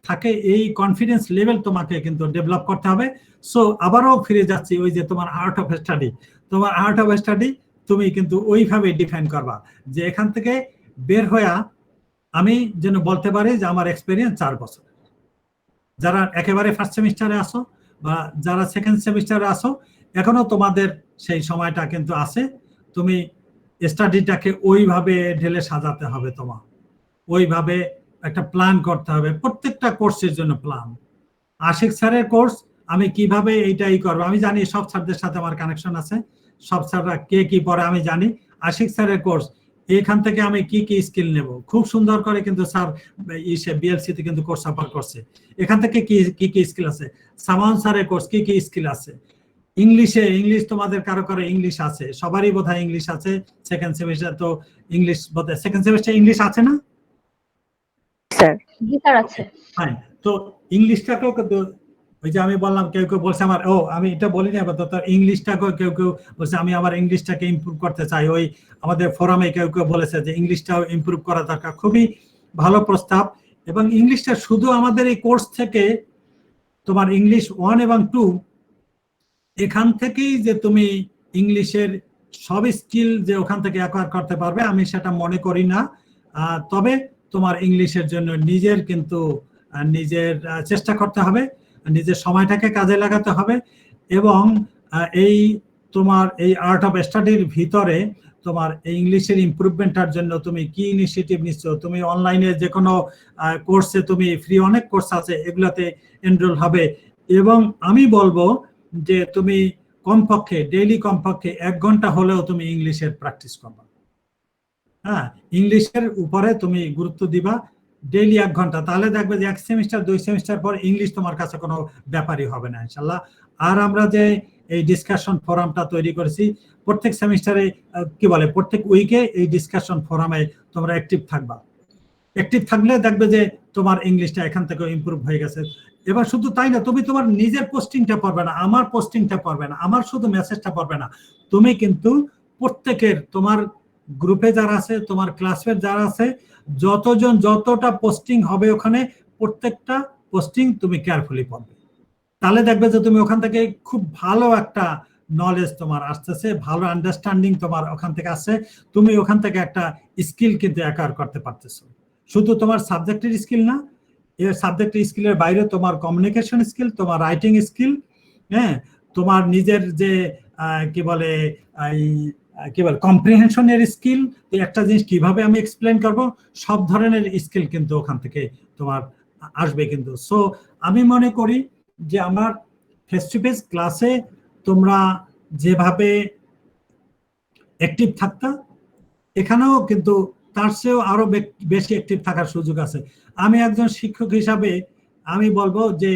থাকে, এই কনফিডেন্স লেভেল তোমাকে কিন্তু ডেভেলপ করতে হবে। সো আবারও ফিরে যাচ্ছি ওই যে তোমার আর্ট অফ স্টাডি, তোমার আর্ট অফ স্টাডি তুমি কিন্তু ওইভাবে ডিফাইন করবা যে এখান থেকে বের হয়ে আমি যেন বলতে পারি যে আমার এক্সপেরিয়েন্স 4 বছর। যারা একেবারে ফার্স্ট সেমিস্টারে আসো বা যারা সেকেন্ড সেমিস্টারে আসো, এখনো তোমাদের সেই সময়টা কিন্তু আছে। তুমি স্টাডিটাকে ওইভাবে ঢেলে সাজাতে হবে, তোমার ওইভাবে একটা প্ল্যান করতে হবে, প্রত্যেকটা কোর্সের জন্য প্ল্যান। আশিক স্যারের কোর্স আমি কিভাবে এইটাই করবো, আমি জানি সব স্যারদের সাথে আমার কানেকশন আছে, সব স্যাররা কে কি পড়ে আমি জানি। আশিক স্যারের কোর্স এখান থেকে আমি কি কি স্কিল নেব, খুব সুন্দর করে কিন্তু স্যার বিএলসি তে কিন্তু কোর্স অফার করছে। এখান থেকে কি কি স্কিল আছে, সামান স্যারের কোর্স কি কি স্কিল আছে, ইংলিশ তোমাদের কারো কারো ইংলিশ আছে, সবারই বোধহয় ইংলিশ আছে, সেকেন্ড সেমিস্টার তো ইংলিশ বোধহয় সেকেন্ড সেমিস্টার ইংলিশ আছে না? স্যার জি স্যার আছে। ফাইন, তো ইংলিশটাকেও কিন্তু ওই যে আমি বললাম, কেউ কেউ বলছে আমার, আমি এটা বলিনি আবার, তো ইংলিশটাকেও কেউ কেউ বলছে আমি আমার ইংলিশটাকে ইমপ্রুভ করতে চাই। ওই আমাদের ফোরামে কেউ কেউ বলেছে যে ইংলিশটাও ইমপ্রুভ করা দরকার, খুবই ভালো প্রস্তাব। এবং ইংলিশটা শুধু আমাদের এই কোর্স থেকে তোমার ইংলিশ 1 এবং 2 এখান থেকেই যে তুমি ইংলিশের সব স্কিল যে ওখান থেকে অ্যাকোয়ার করতে পারবে আমি সেটা মনে করি না। তবে তোমার ইংলিশের জন্য নিজের কিন্তু নিজের চেষ্টা করতে হবে, নিজের সময়টাকে কাজে লাগাতে হবে। এবং এই তোমার এই আর্ট অফ স্টাডির ভিতরে তোমার এই ইংলিশের ইমপ্রুভমেন্টের জন্য তুমি কি ইনিশিয়েটিভ নিচ্ছ, তুমি অনলাইনে যে কোনো কোর্সে তুমি ফ্রি অনেক কোর্স আছে, এগুলাতে এনরোল হবে। এবং আমি বলবো যে তুমি কমপক্ষে ডেইলি কমপক্ষে 1 ঘন্টা হলেও তুমি ইংলিশের প্র্যাকটিস করবা। হ্যাঁ, ইংলিশের উপরে তুমি গুরুত্ব দিবা ডেইলি 1 ঘন্টা, তাহলে দেখবে যে 1 সেমিস্টার 2 সেমিস্টার পর ইংলিশ তোমার কাছে কোনো ব্যাপারই হবে না ইনশাল্লাহ। আর আমরা যে এই ডিসকাশন ফোরামটা তৈরি করেছি, প্রত্যেক সেমিস্টারে কি বলে প্রত্যেক উইকে এই ডিসকাশন ফোরামে তোমরা অ্যাক্টিভ থাকবা। অ্যাক্টিভ থাকলে দেখবে যে তোমার ইংলিশটা এখান থেকে ইমপ্রুভ হয়ে গেছে। এবার শুধু তাই না, তুমি তোমার নিজের পোস্টিংটা পড়বে না, আমার পোস্টিংটা পড়বে না, আমার শুধু মেসেজটা পড়বে না, তুমি কিন্তু প্রত্যেকের তোমার গ্রুপে যারা আছে, তোমার ক্লাসমেট যারা আছে, যতটা পোস্টিং হবে ওখানে প্রত্যেকটা পোস্টিং তুমি কেয়ারফুলি পড়বে। তাহলে দেখবে যে তুমি ওখান থেকে খুব ভালো একটা নলেজ তোমার আসতেছে, ভালো আন্ডারস্ট্যান্ডিং তোমার ওখান থেকে আসছে, তুমি ওখান থেকে একটা স্কিল কিন্তু অ্যাকোয়ার করতে পারতেছো। শুধু তোমার সাবজেক্টের স্কিল না, এর সাবজেক্টের স্কিলের বাইরে তোমার কমিউনিকেশন স্কিল, তোমার রাইটিং স্কিল, হ্যাঁ, তোমার নিজের যে কি বলে কম্প্রিহেনশনের স্কিল, একটা জিনিস কিভাবে আমি এক্সপ্লেন করব, সব ধরনের স্কিল কিন্তু ওখান থেকে তোমার আসবে কিন্তু। সো আমি মনে করি যে আমার ফেস টু ফেস ক্লাসে তোমরা যেভাবে অ্যাক্টিভ থাকতা, এখানেও কিন্তু তার চেয়েও আরো বেশি অ্যাক্টিভ থাকার সুযোগ আছে। আমি একজন শিক্ষক হিসাবে আমি বলবো যে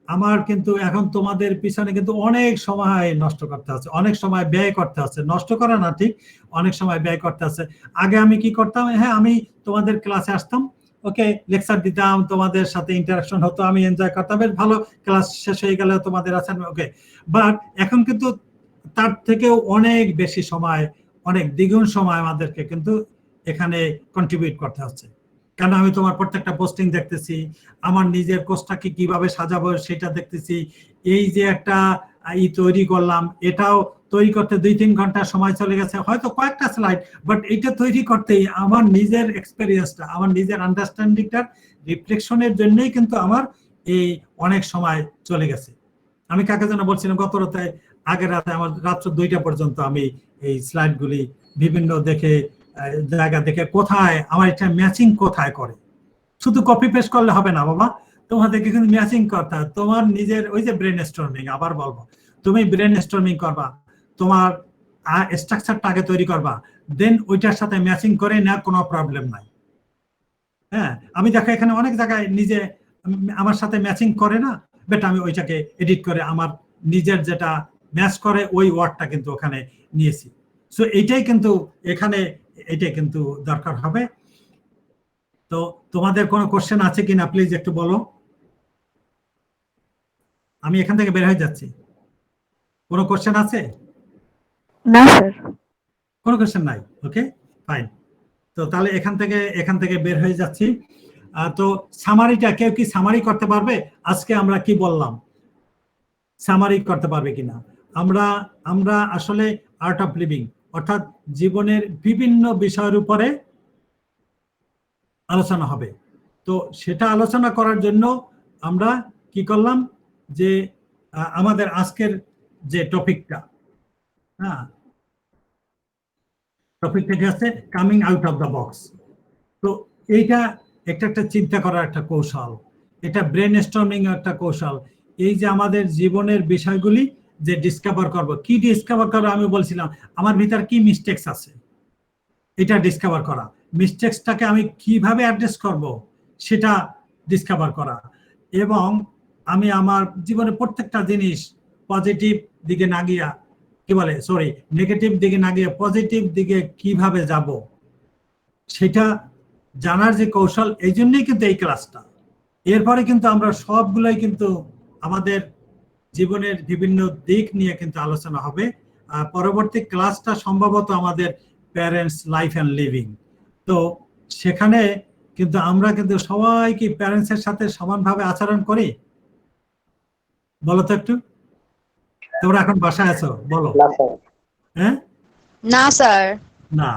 আমার কিন্তু এখন তোমাদের পিছনে কিন্তু অনেক সময় নষ্ট করতে হচ্ছে, অনেক সময় ব্যয় করতে হচ্ছে, নষ্ট করা না ঠিক, অনেক সময় ব্যয় করতে হচ্ছে। আগে আমি কি করতাম, হ্যাঁ আমি তোমাদের ক্লাসে আসতাম, ওকে লেকচার দিতাম, তোমাদের সাথে ইন্টারাকশন হতো, আমি এনজয় করতাম, বেশ ভালো, ক্লাস শেষ হয়ে গেলে তোমাদের আছেন ওকে। বাট এখন কিন্তু তার থেকেও অনেক বেশি সময়, অনেক দ্বিগুণ সময় আমাদেরকে কিন্তু এখানে কন্ট্রিবিউট করতে হচ্ছে। কারণ আমি তোমার প্রত্যেকটা পোস্টিং দেখতেছি, আমার নিজের কোর্সটাকে কিভাবে সাজাবো সেটা দেখতেছি, এই যে একটা তৈরি করলাম, এটাও তৈরি করতে 2-3 ঘন্টা সময় চলে গেছে, হয়তো কয়েকটা স্লাইড, বাট এটা তৈরি করতেই আমার নিজের এক্সপেরিয়েন্সটা, আমার নিজের আন্ডারস্ট্যান্ডিংটার রিফ্লেকশনের জন্যই কিন্তু আমার এই অনেক সময় চলে গেছে। আমি কাকে যেন বলছিলাম, গত রাতে, আগের রাতে আমার রাত্র 2টা পর্যন্ত আমি এই স্লাইডগুলি বিভিন্ন জায়গা দেখে কোথায় আমার এটা ম্যাচিং কোথায় করে। শুধু কপি পেস্ট করলে হবে না বাবা, তোমাদেরকে কিন্তু ম্যাচিং করতে হয়। তোমার নিজের ওই যে ব্রেন স্টর্মিং, আবার বলবো, তুমি ব্রেন স্টর্মিং করবা, তোমার স্ট্রাকচারটা আগে তৈরি করবা, দেন ওইটার সাথে ম্যাচিং করে না, কোনো প্রবলেম নাই। হ্যাঁ, আমি দেখো এখানে অনেক জায়গায় নিজে আমার সাথে ম্যাচিং করে না, বাট আমি ওইটাকে এডিট করে আমার নিজের যেটা ম্যাচ করে ওই ওয়ার্ডটা কিন্তু ওখানে নিয়েছি। সো এইটাই কিন্তু এখানে, এইটাই কিন্তু দরকার হবে। তো তোমাদের কোনো কোশ্চেন আছে কিনা প্লিজ একটু বলো, আমি এখান থেকে বের হয়ে যাচ্ছি। কোনো কোশ্চেন আছে? না স্যার। কোনো কোশ্চেন নাই, ওকে ফাইন। তো তাহলে এখান থেকে বের হয়ে যাচ্ছি। তো সামারিটা কেউ কি সামারি করতে পারবে, আজকে আমরা কি বললাম, সামারি করতে পারবে কিনা? আমরা আসলে আর্ট অফ লিভিং অর্থাৎ জীবনের বিভিন্ন বিষয়ের উপরে আলোচনা হবে। তো সেটা আলোচনা করার জন্য আমরা কি করলাম, যে আমাদের আজকের যে টপিকটা, হ্যাঁ, টপিকটা কি আছে, coming out of the box. তো এইটা একটা চিন্তা করার একটা কৌশল, এটা ব্রেন স্টর্মিং একটা কৌশল। এই যে আমাদের জীবনের বিষয়গুলি যে ডিসকভার করব, কি ডিসকভার করবো, আমি বলছিলাম আমার ভিতর কি মিস্টেকস আছে, এটা ডিসকভার করা, মিস্টেক্সটাকে আমি কিভাবে অ্যাড্রেস করব সেটা ডিসকভার করা, এবং আমি আমার জীবনে প্রত্যেকটা জিনিস পজিটিভ দিকে না গিয়া নেগেটিভ দিকে না গিয়ে পজিটিভ দিকে কিভাবে যাব সেটা জানার যে কৌশল, এই জন্যই কিন্তু এই ক্লাসটা। এরপরে কিন্তু আমরা সবগুলোই কিন্তু আমাদের জীবনের বিভিন্ন দিক নিয়ে কিন্তু আলোচনা হবে। পরবর্তী ক্লাসটা সম্ভবত আমাদের প্যারেন্টস লাইফ অ্যান্ড লিভিং। তো সেখানে কিন্তু আমরা কিন্তু সবাই কি প্যারেন্টসের সাথে সমানভাবে আচরণ করি? বলো তো একটু, তোমরা এখন বাসায় আছো, বলো। হ্যাঁ, না স্যার। না।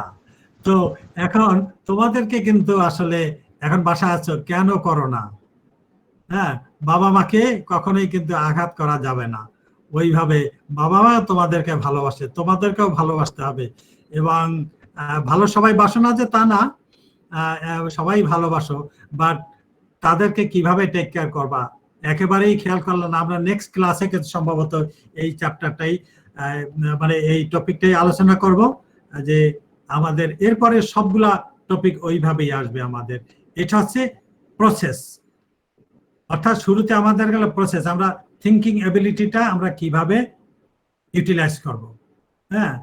তো এখন তোমাদেরকে কিন্তু আসলে এখন বাসায় আছো, কেন করো না? হ্যাঁ, বাবা মাকে কখনোই কিন্তু আঘাত করা যাবে না। ওইভাবে বাবা মা তোমাদেরকে ভালোবাসে, তোমাদেরকেও ভালোবাসতে হবে। এবং ভালো সবাই বাসো না যে তা না, সবাই ভালোবাসো, বাট তাদেরকে কিভাবে টেক কেয়ার করবা একেবারেই খেয়াল করলে না। আমরা নেক্সট ক্লাসে কিন্তু সম্ভবত এই চ্যাপ্টারটাই মানে এই টপিকটাই আলোচনা করব, যে আমাদের এরপরে সবগুলা টপিক ওইভাবেই আসবে আমাদের। এটা হচ্ছে প্রসেস, অর্থাৎ শুরুতে আমাদের গেল প্রসেস, আমরা থিঙ্কিং এবিলিটিটা আমরা কিভাবে ইউটিলাইজ করব, হ্যাঁ,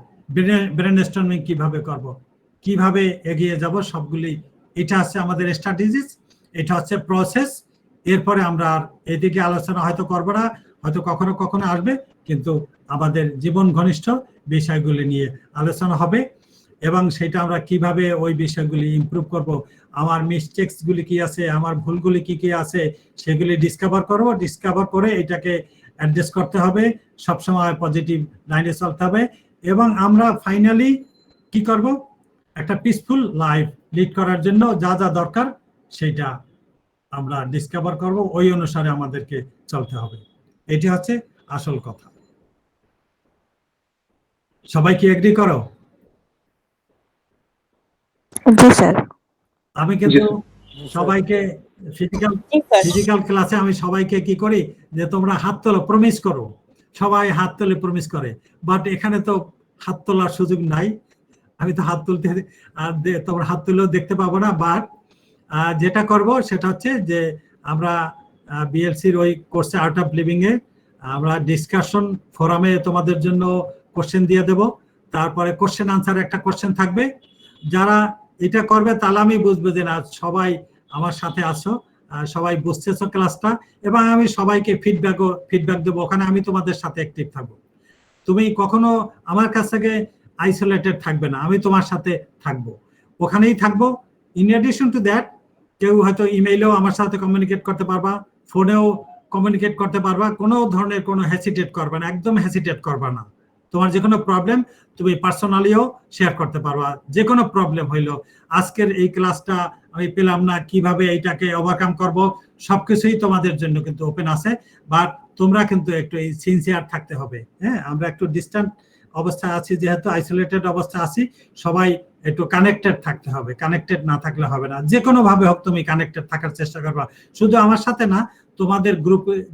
ব্রেন স্টর্মিং কিভাবে করব, কিভাবে এগিয়ে যাব, সবগুলি এটা হচ্ছে আমাদের স্ট্র্যাটেজিস, এটা হচ্ছে প্রসেস। এরপরে আমরা আর এদিকে আলোচনা হয়তো করবো না, হয়তো কখনো কখনো আসবে, কিন্তু আমাদের জীবন ঘনিষ্ঠ বিষয়গুলি নিয়ে আলোচনা হবে, এবং সেটা আমরা কিভাবে ওই বিষয়গুলি ইমপ্রুভ করব, আমার মিস্টেক্স গুলি কি আছে, আমার ভুলগুলি কি কি আছে, সেগুলি ডিসকভার করব। ডিসকভার করে এটাকে অ্যাডজাস্ট করতে হবে, সবসময় পজিটিভ লাইনে চলতে হবে, এবং আমরা ফাইনালি কি করব, একটা পিসফুল লাইফ লিড করার জন্য যা যা দরকার সেটা আমরা ডিসকভার করব, ওই অনুসারে আমাদেরকে চলতে হবে। এটি হচ্ছে আসল কথা। সবাই কি এগ্রি করো? জি স্যার। আমি কিন্তু সবাইকে ফিজিক্যাল ক্লাসে আমি সবাইকে কি করি, যে তোমরা হাত তোলো, প্রমিস করো, সবাই হাত তোলে প্রমিস করে, বাট এখানে তো হাত তোলার সুযোগ নাই, আমি তো হাত তুলতে আর তোমরা হাত তুলেও দেখতে পাবো না। বাট যেটা করব সেটা হচ্ছে যে আমরা বিএলসির ওই কোর্সে আর্ট অফ লিভিং এ আমরা ডিসকাশন ফোরামে তোমাদের জন্য কোশ্চেন দিয়ে দেব, তারপরে কোশ্চেন আনসার একটা কোশ্চেন থাকবে। যারা এটা করবে তাহলে আমি বুঝবো যে না সবাই আমার সাথে আসো, সবাই বুঝতেছো ক্লাসটা, এবং আমি সবাইকে ফিডব্যাক দেবো, ওখানে আমি তোমাদের সাথে অ্যাক্টিভ থাকবো। তুমি কখনো আমার কাছ থেকে আইসোলেটেড থাকবে না, আমি তোমার সাথে থাকবো, ওখানেই থাকবো। ইন এডিশন টু দ্যাট, কেউ হয়তো ইমেইলেও আমার সাথে কমিউনিকেট করতে পারবা, ফোনেও কমিউনিকেট করতে পারবা, কোনো ধরনের কোনো হেসিটেট করবে না, একদম হেসিটেট করবা না। তোমার যে কোনো প্রবলেম তুমি পার্সোনালিও শেয়ার করতে পারবা, যে কোনো প্রবলেম হইলো, আজকের এই ক্লাসটা আমি পেলাম না, কিভাবে এইটাকে ওভারকাম করব, সবকিছুই তোমাদের জন্য কিন্তু ওপেন আছে। বাট তোমরা কিন্তু একটু এই সিনসিয়ার থাকতে হবে। হ্যাঁ, আমরা একটু ডিস্ট্যান্ট অবস্থায় আছি, যেহেতু আইসোলেটেড অবস্থায় আছি, সবাই একটু কানেক্টেড থাকতে হবে। কানেক্টেড না থাকলে হবে না, যে কোনো ভাবে হোক তুমি কানেক্টেড থাকার চেষ্টা করবা, শুধু আমার সাথে না, তোমাদের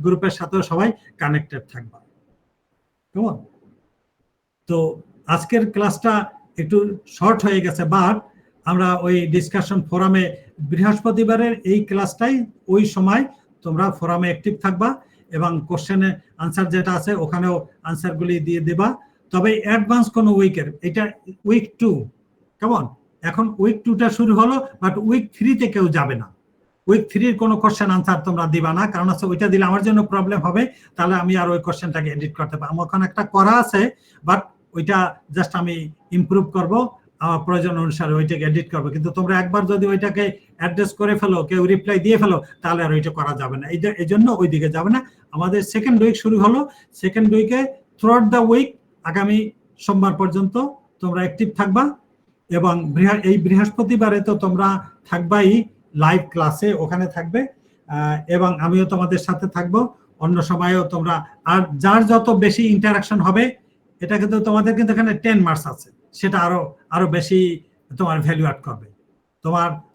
গ্রুপের সাথেও সবাই কানেক্টেড থাকবা। কেমন? তো আজকের ক্লাসটা একটু শর্ট হয়ে গেছে, বাট আমরা ওই ডিসকাশন ফোরামে বৃহস্পতিবারের এই ক্লাসটাই ওই সময় তোমরা ফোরামে অ্যাক্টিভ থাকবা, এবং কোশ্চেনের আনসার যেটা আছে ওখানেও আনসারগুলি দিয়ে দেবা। তবে অ্যাডভান্স কোনো উইকের, এটা উইক 2, কেমন? এখন উইক 2টা শুরু হলো, বাট উইক 3তে কেউ যাবে না। উইক 3-র কোনো কোশ্চেন আনসার তোমরা দিবা না, কারণ হচ্ছে ওইটা দিলে আমার জন্য প্রবলেম হবে, তাহলে আমি আর ওই কোশ্চেনটাকে এডিট করতে পারবো। আমার ওখানে একটা করা আছে, বাট ওইটা জাস্ট আমি ইমপ্রুভ করব, আমার প্রয়োজন অনুসারে ওইটাকে এডিট করবো। কিন্তু তোমরা একবার যদি ওইটাকে অ্যাড্রেস করে ফেলো, কেউ রিপ্লাই দিয়ে ফেলো, তাহলে আর ওইটা করা যাবে না। এই জন্য ওই দিকে যাবে না। আমাদের সেকেন্ড উইক শুরু হলো, সেকেন্ড উইকে থ্রুআউট দ্য উইক আগামী সোমবার পর্যন্ত তোমরা অ্যাক্টিভ থাকবা, এবং এই বৃহস্পতিবারে তো তোমরা থাকবাই লাইভ ক্লাসে, ওখানে থাকবে, এবং আমিও তোমাদের সাথে থাকবো। অন্য সময়ও তোমরা, আর যার যত বেশি ইন্টারাকশন হবে, এটা কিন্তু তোমাদের কিন্তু এখানে 10 মার্কস আছে, সেটা আরো বেশি তোমার ভ্যালু অ্যাড করবে।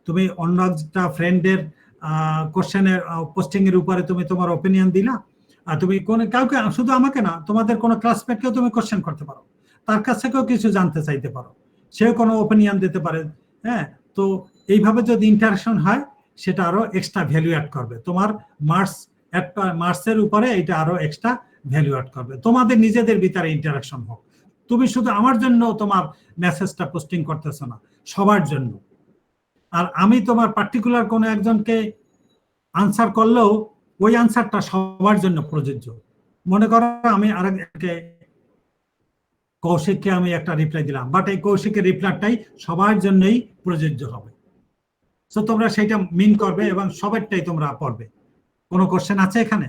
তুমি অন্য একটা ফ্রেন্ডের কোশ্চেনের পোস্টিং এর উপরে তুমি তোমার ওপিনিয়ন দিলা, আর তুমি কাউকে, শুধু আমাকে না, তোমাদের কোনো ক্লাসমেটকেও তুমি কোশ্চেন করতে পারো, তার কাছ থেকেও কিছু জানতে চাইতে পারো। সেও কোনো ওপিনিয়ন দিতে পারে। হ্যাঁ, তো এইভাবে যদি ইন্টারাকশন হয় সেটা আরো এক্সট্রা ভ্যালু অ্যাড করবে তোমার মার্কসের উপরে, এটা আরো এক্সট্রা ভ্যালু অ্যাড করবে। তোমাদের নিজেদের ভিতরে ইন্টারাকশন হোক, তুমি শুধু আমার জন্য তোমার মেসেজটা পোস্টিং করতেছো না, সবার জন্য। আর আমি তোমার পার্টিকুলার কোনো একজনকে আনসার করলেও ওই আনসারটা সবার জন্য প্রযোজ্য। মনে করো আমি আরেকজনকে, কৌশিককে আমি একটা রিপ্লাই দিলাম, বাট এই কৌশিকের রিপ্লাইটাই সবার জন্যই প্রযোজ্য হবে। তো তোমরা সেটা মিন করবে এবং সবারটাই তোমরা পড়বে। কোনো কোশ্চেন আছে এখানে?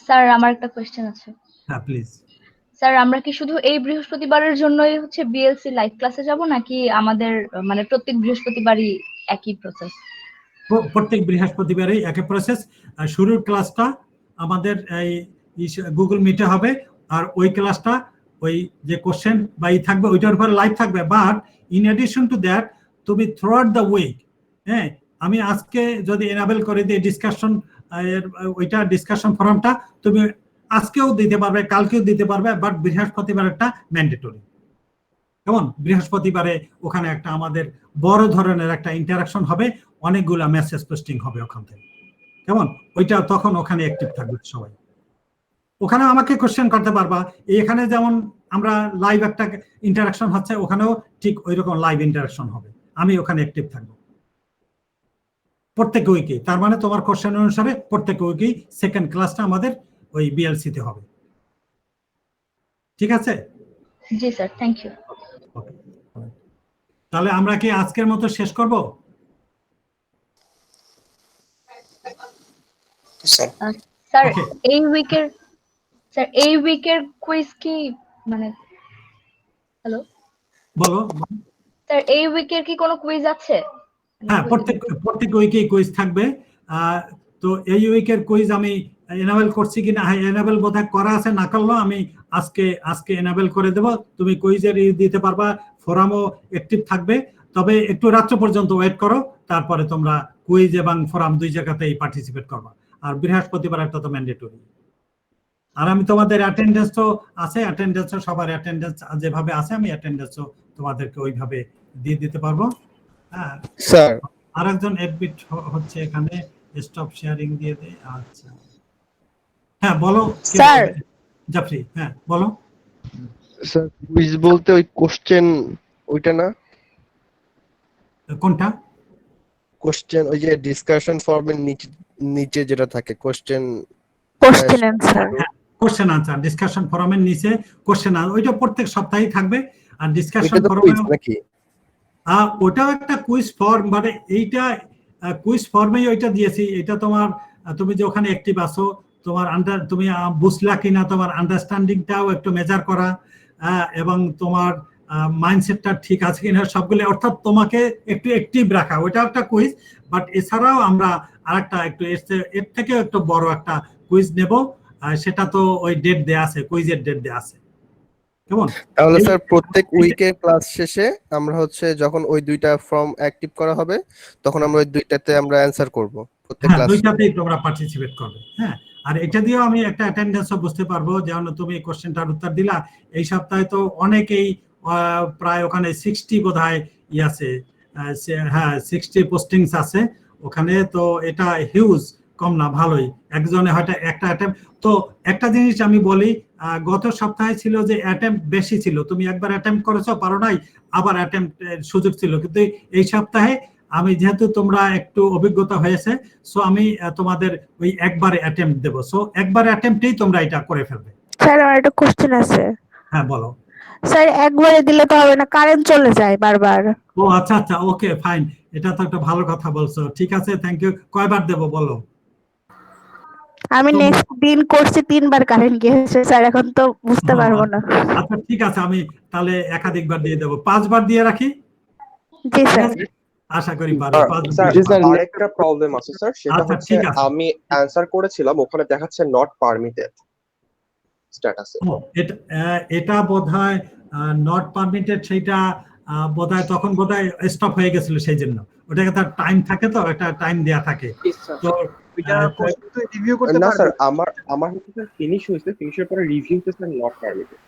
স্যার আমার একটা কোয়েশ্চেন আছে। হ্যাঁ প্লিজ। স্যার আমরা কি শুধু এই বৃহস্পতিবারের জন্যই হচ্ছে বিএলসি লাইভ ক্লাসে যাব, নাকি আমাদের মানে প্রত্যেক বৃহস্পতিবারই একই প্রসেস? প্রত্যেক বৃহস্পতিবারই একই প্রসেস। শুরুর ক্লাসটা আমাদের এই গুগল মিটে হবে, আর ওই ক্লাসটা ওই যে কোশ্চেন বা থাকবে ওইটার উপর লাইভ থাকবে। But in addition to that তুমি থ্রু আউট দ্য উইক, হ্যাঁ, আমি আজকে যদি এনাবেল করে দিই ডিসকাশন, ওইটা ডিসকাশন ফোরামটা তুমি আজকেও দিতে পারবে, কালকেও দিতে পারবে, বাট বৃহস্পতিবার একটা ম্যান্ডেটরি। কেমন? বৃহস্পতিবারে ওখানে একটা আমাদের বড় ধরনের একটা ইন্টারাকশন হবে, অনেকগুলা মেসেজ পোস্টিং হবে ওখান থেকে। কেমন? ওইটা তখন ওখানে অ্যাক্টিভ থাকবে সবাই। ওখানে আমাকে কোশ্চেন করতে পারবা। এখানে যেমন আমরা লাইভ একটা ইন্টারাকশন হচ্ছে, ওখানেও ঠিক ওই রকম লাইভ ইন্টারাকশন হবে, আমি ওখানে অ্যাক্টিভ থাকবো প্রত্যেক উইকে। তার মানে তোমার কোশ্চেন অনুসারে প্রত্যেক উইকেই সেকেন্ড ক্লাসটা আমাদের ওই বিএলসি তে হবে। ঠিক আছে? জি স্যার, থ্যাংক ইউ। তাহলে আমরা কি আজকের মতো শেষ করব? Sir Okay. এই উইকের কুইজ কি মানে, হ্যালো বলো। স্যার, এই উইকের কি কোনো কুইজ আছে? হ্যাঁ, প্রত্যেক উইকে কুইজ থাকবে। তো এই উইকের কুইজ আমি এনাবেল করছি কিনা, হ্যাঁ এনাবেল বোধহয় করা আছে, না করলেও আমি আজকে এনাবেল করে দেব। তুমি কুইজের দিতে পারবা, ফোরামও অ্যাক্টিভ থাকবে। তবে একটু রাত্র পর্যন্ত ওয়েট করো, তারপরে তোমরা কুইজ এবং ফোরাম দুই জায়গাতেই পার্টিসিপেট করবা। আর বৃহস্পতিবার একটা তো ম্যান্ডেটরি। আর আমি তোমাদের অ্যাটেন্ডেন্স তো আছে, অ্যাটেন্ডেন্সও সবার অ্যাটেন্ডেন্স যেভাবে আছে আমি অ্যাটেন্ডেন্সও তোমাদেরকে ওইভাবে দিয়ে দিতে পারবো। হ্যাঁ স্যার আরেকজন এডমিট হচ্ছে এখানে, স্টপ শেয়ারিং দিয়ে দে। আচ্ছা হ্যাঁ বলো স্যার। জাফরি, হ্যাঁ বলো। স্যার কুইজ বলতে ওই কোশ্চেন ওইটা না? কোনটা? কোশ্চেন ওই যে ডিসকাশন ফর্মের নিচে যেটা থাকে question answer. Question answer discussion ফোরামের নিচে কোশ্চেন ওইটা প্রত্যেক সপ্তাহেই থাকবে। আর ডিসকাশন এটা তো ফোরামে কুইজ নাকি? ওটাও একটা কুইজ ফর্ম, মানে এইটা কুইজ ফর্মেই ওইটা দিয়েছি। এটা তোমার তুমি যে ওখানে অ্যাক্টিভ আছো, তোমার তুমি বুঝলা কিনা, তোমার আন্ডারস্ট্যান্ডিংটাও একটু মেজার করা, এবং তোমার মাইন্ডসেটটা ঠিক আছে কিনা সবগুলো, অর্থাৎ তোমাকে একটু অ্যাক্টিভ রাখা, ওইটাও একটা কুইজ। বাট এছাড়াও আমরা আরেকটা একটু এর থেকেও একটু বড় একটা কুইজ নেব, সেটা তো ওই ডেট দেয়া আছে, কুইজের ডেট দেয়া আছে। কেমন? তাহলে স্যার প্রত্যেক উইকে ক্লাস শেষে আমরা হচ্ছে যখন ওই দুইটা ফর্ম অ্যাক্টিভ করা হবে তখন আমরা ওই দুইটাতে আমরা অ্যানসার করব প্রত্যেক হ্যাঁ ক্লাস। দুইটাতেই তোমরা পার্টিসিপেট করবে। হ্যাঁ, আর এটা দিয়েও আমি একটা অ্যাটেন্ডেন্সও বুঝতে পারবো, যেমন তুমি কোশ্চেনটার উত্তর দিলা। এই সপ্তাহে তো অনেকেই প্রায় ওখানে 60 বোধহয় আছে, হ্যাঁ 60 পোস্টিংস আছে ওখানে। তো এটা হিউজ, কম না, ভালোই। একজনে হয়তো একটা অ্যাটেম্প। তো একটা জিনিস আমি বলি, গত সপ্তাহে ছিল যে অ্যাটেম্প বেশি ছিল, তুমি একবার অ্যাটেম্প করেছো পারো নাই, আবার অ্যাটেম্প সুযোগ ছিল। কিন্তু এই সপ্তাহে আমি যেহেতু তোমরা একটু অভিজ্ঞতা হয়েছে, সো আমি তোমাদের ওই একবারে অ্যাটেম্প দেবো। সো একবার অ্যাটেম্পটেই তোমরা এটা করে ফেলবে। স্যার আমার একটা কোশ্চেন আছে। হ্যাঁ বলো। স্যার একবারে দিলে তো হবে না, কারেন্ট চলে যায় বারবার। ও আচ্ছা আচ্ছা, ওকে ফাইন, এটা তো একটা ভালো কথা বলছো। ঠিক আছে, থ্যাংক ইউ। কয়বার দেবো বলো? আমি নেক্সট দিন করছি 3 বার কারেন্ট গিয়েছে স্যার, এখন তো বুঝতে পারবো না। আচ্ছা ঠিক আছে, আমি তাহলে একাধিকবার দিয়ে দেবো। 5 বার দিয়ে রাখি। জি স্যার। আশা করি পারবে। স্যার আরেকটা প্রবলেম আছে স্যার, সেটা আচ্ছা, হচ্ছে ঠিক আছে। আমি অ্যানসার করেছিলাম, ওখানে দেখাচ্ছে নট পারমিটেড স্ট্যাটাসে। এটা বোধহয় নট পারমিটেড, সেইটা বোধহয় তখন বোধহয় স্টপ হয়ে গেছিল, সেই জন্য। ওটাকে তার টাইম থাকে, তো একটা টাইম দেয়া থাকে। তো রিভিউ করতে না পারবে? স্যার, আমার হচ্ছে ফিনিশ হয়েছে, ফিনিশের পরে রিভিউতে স্যার নট পারমিটেড।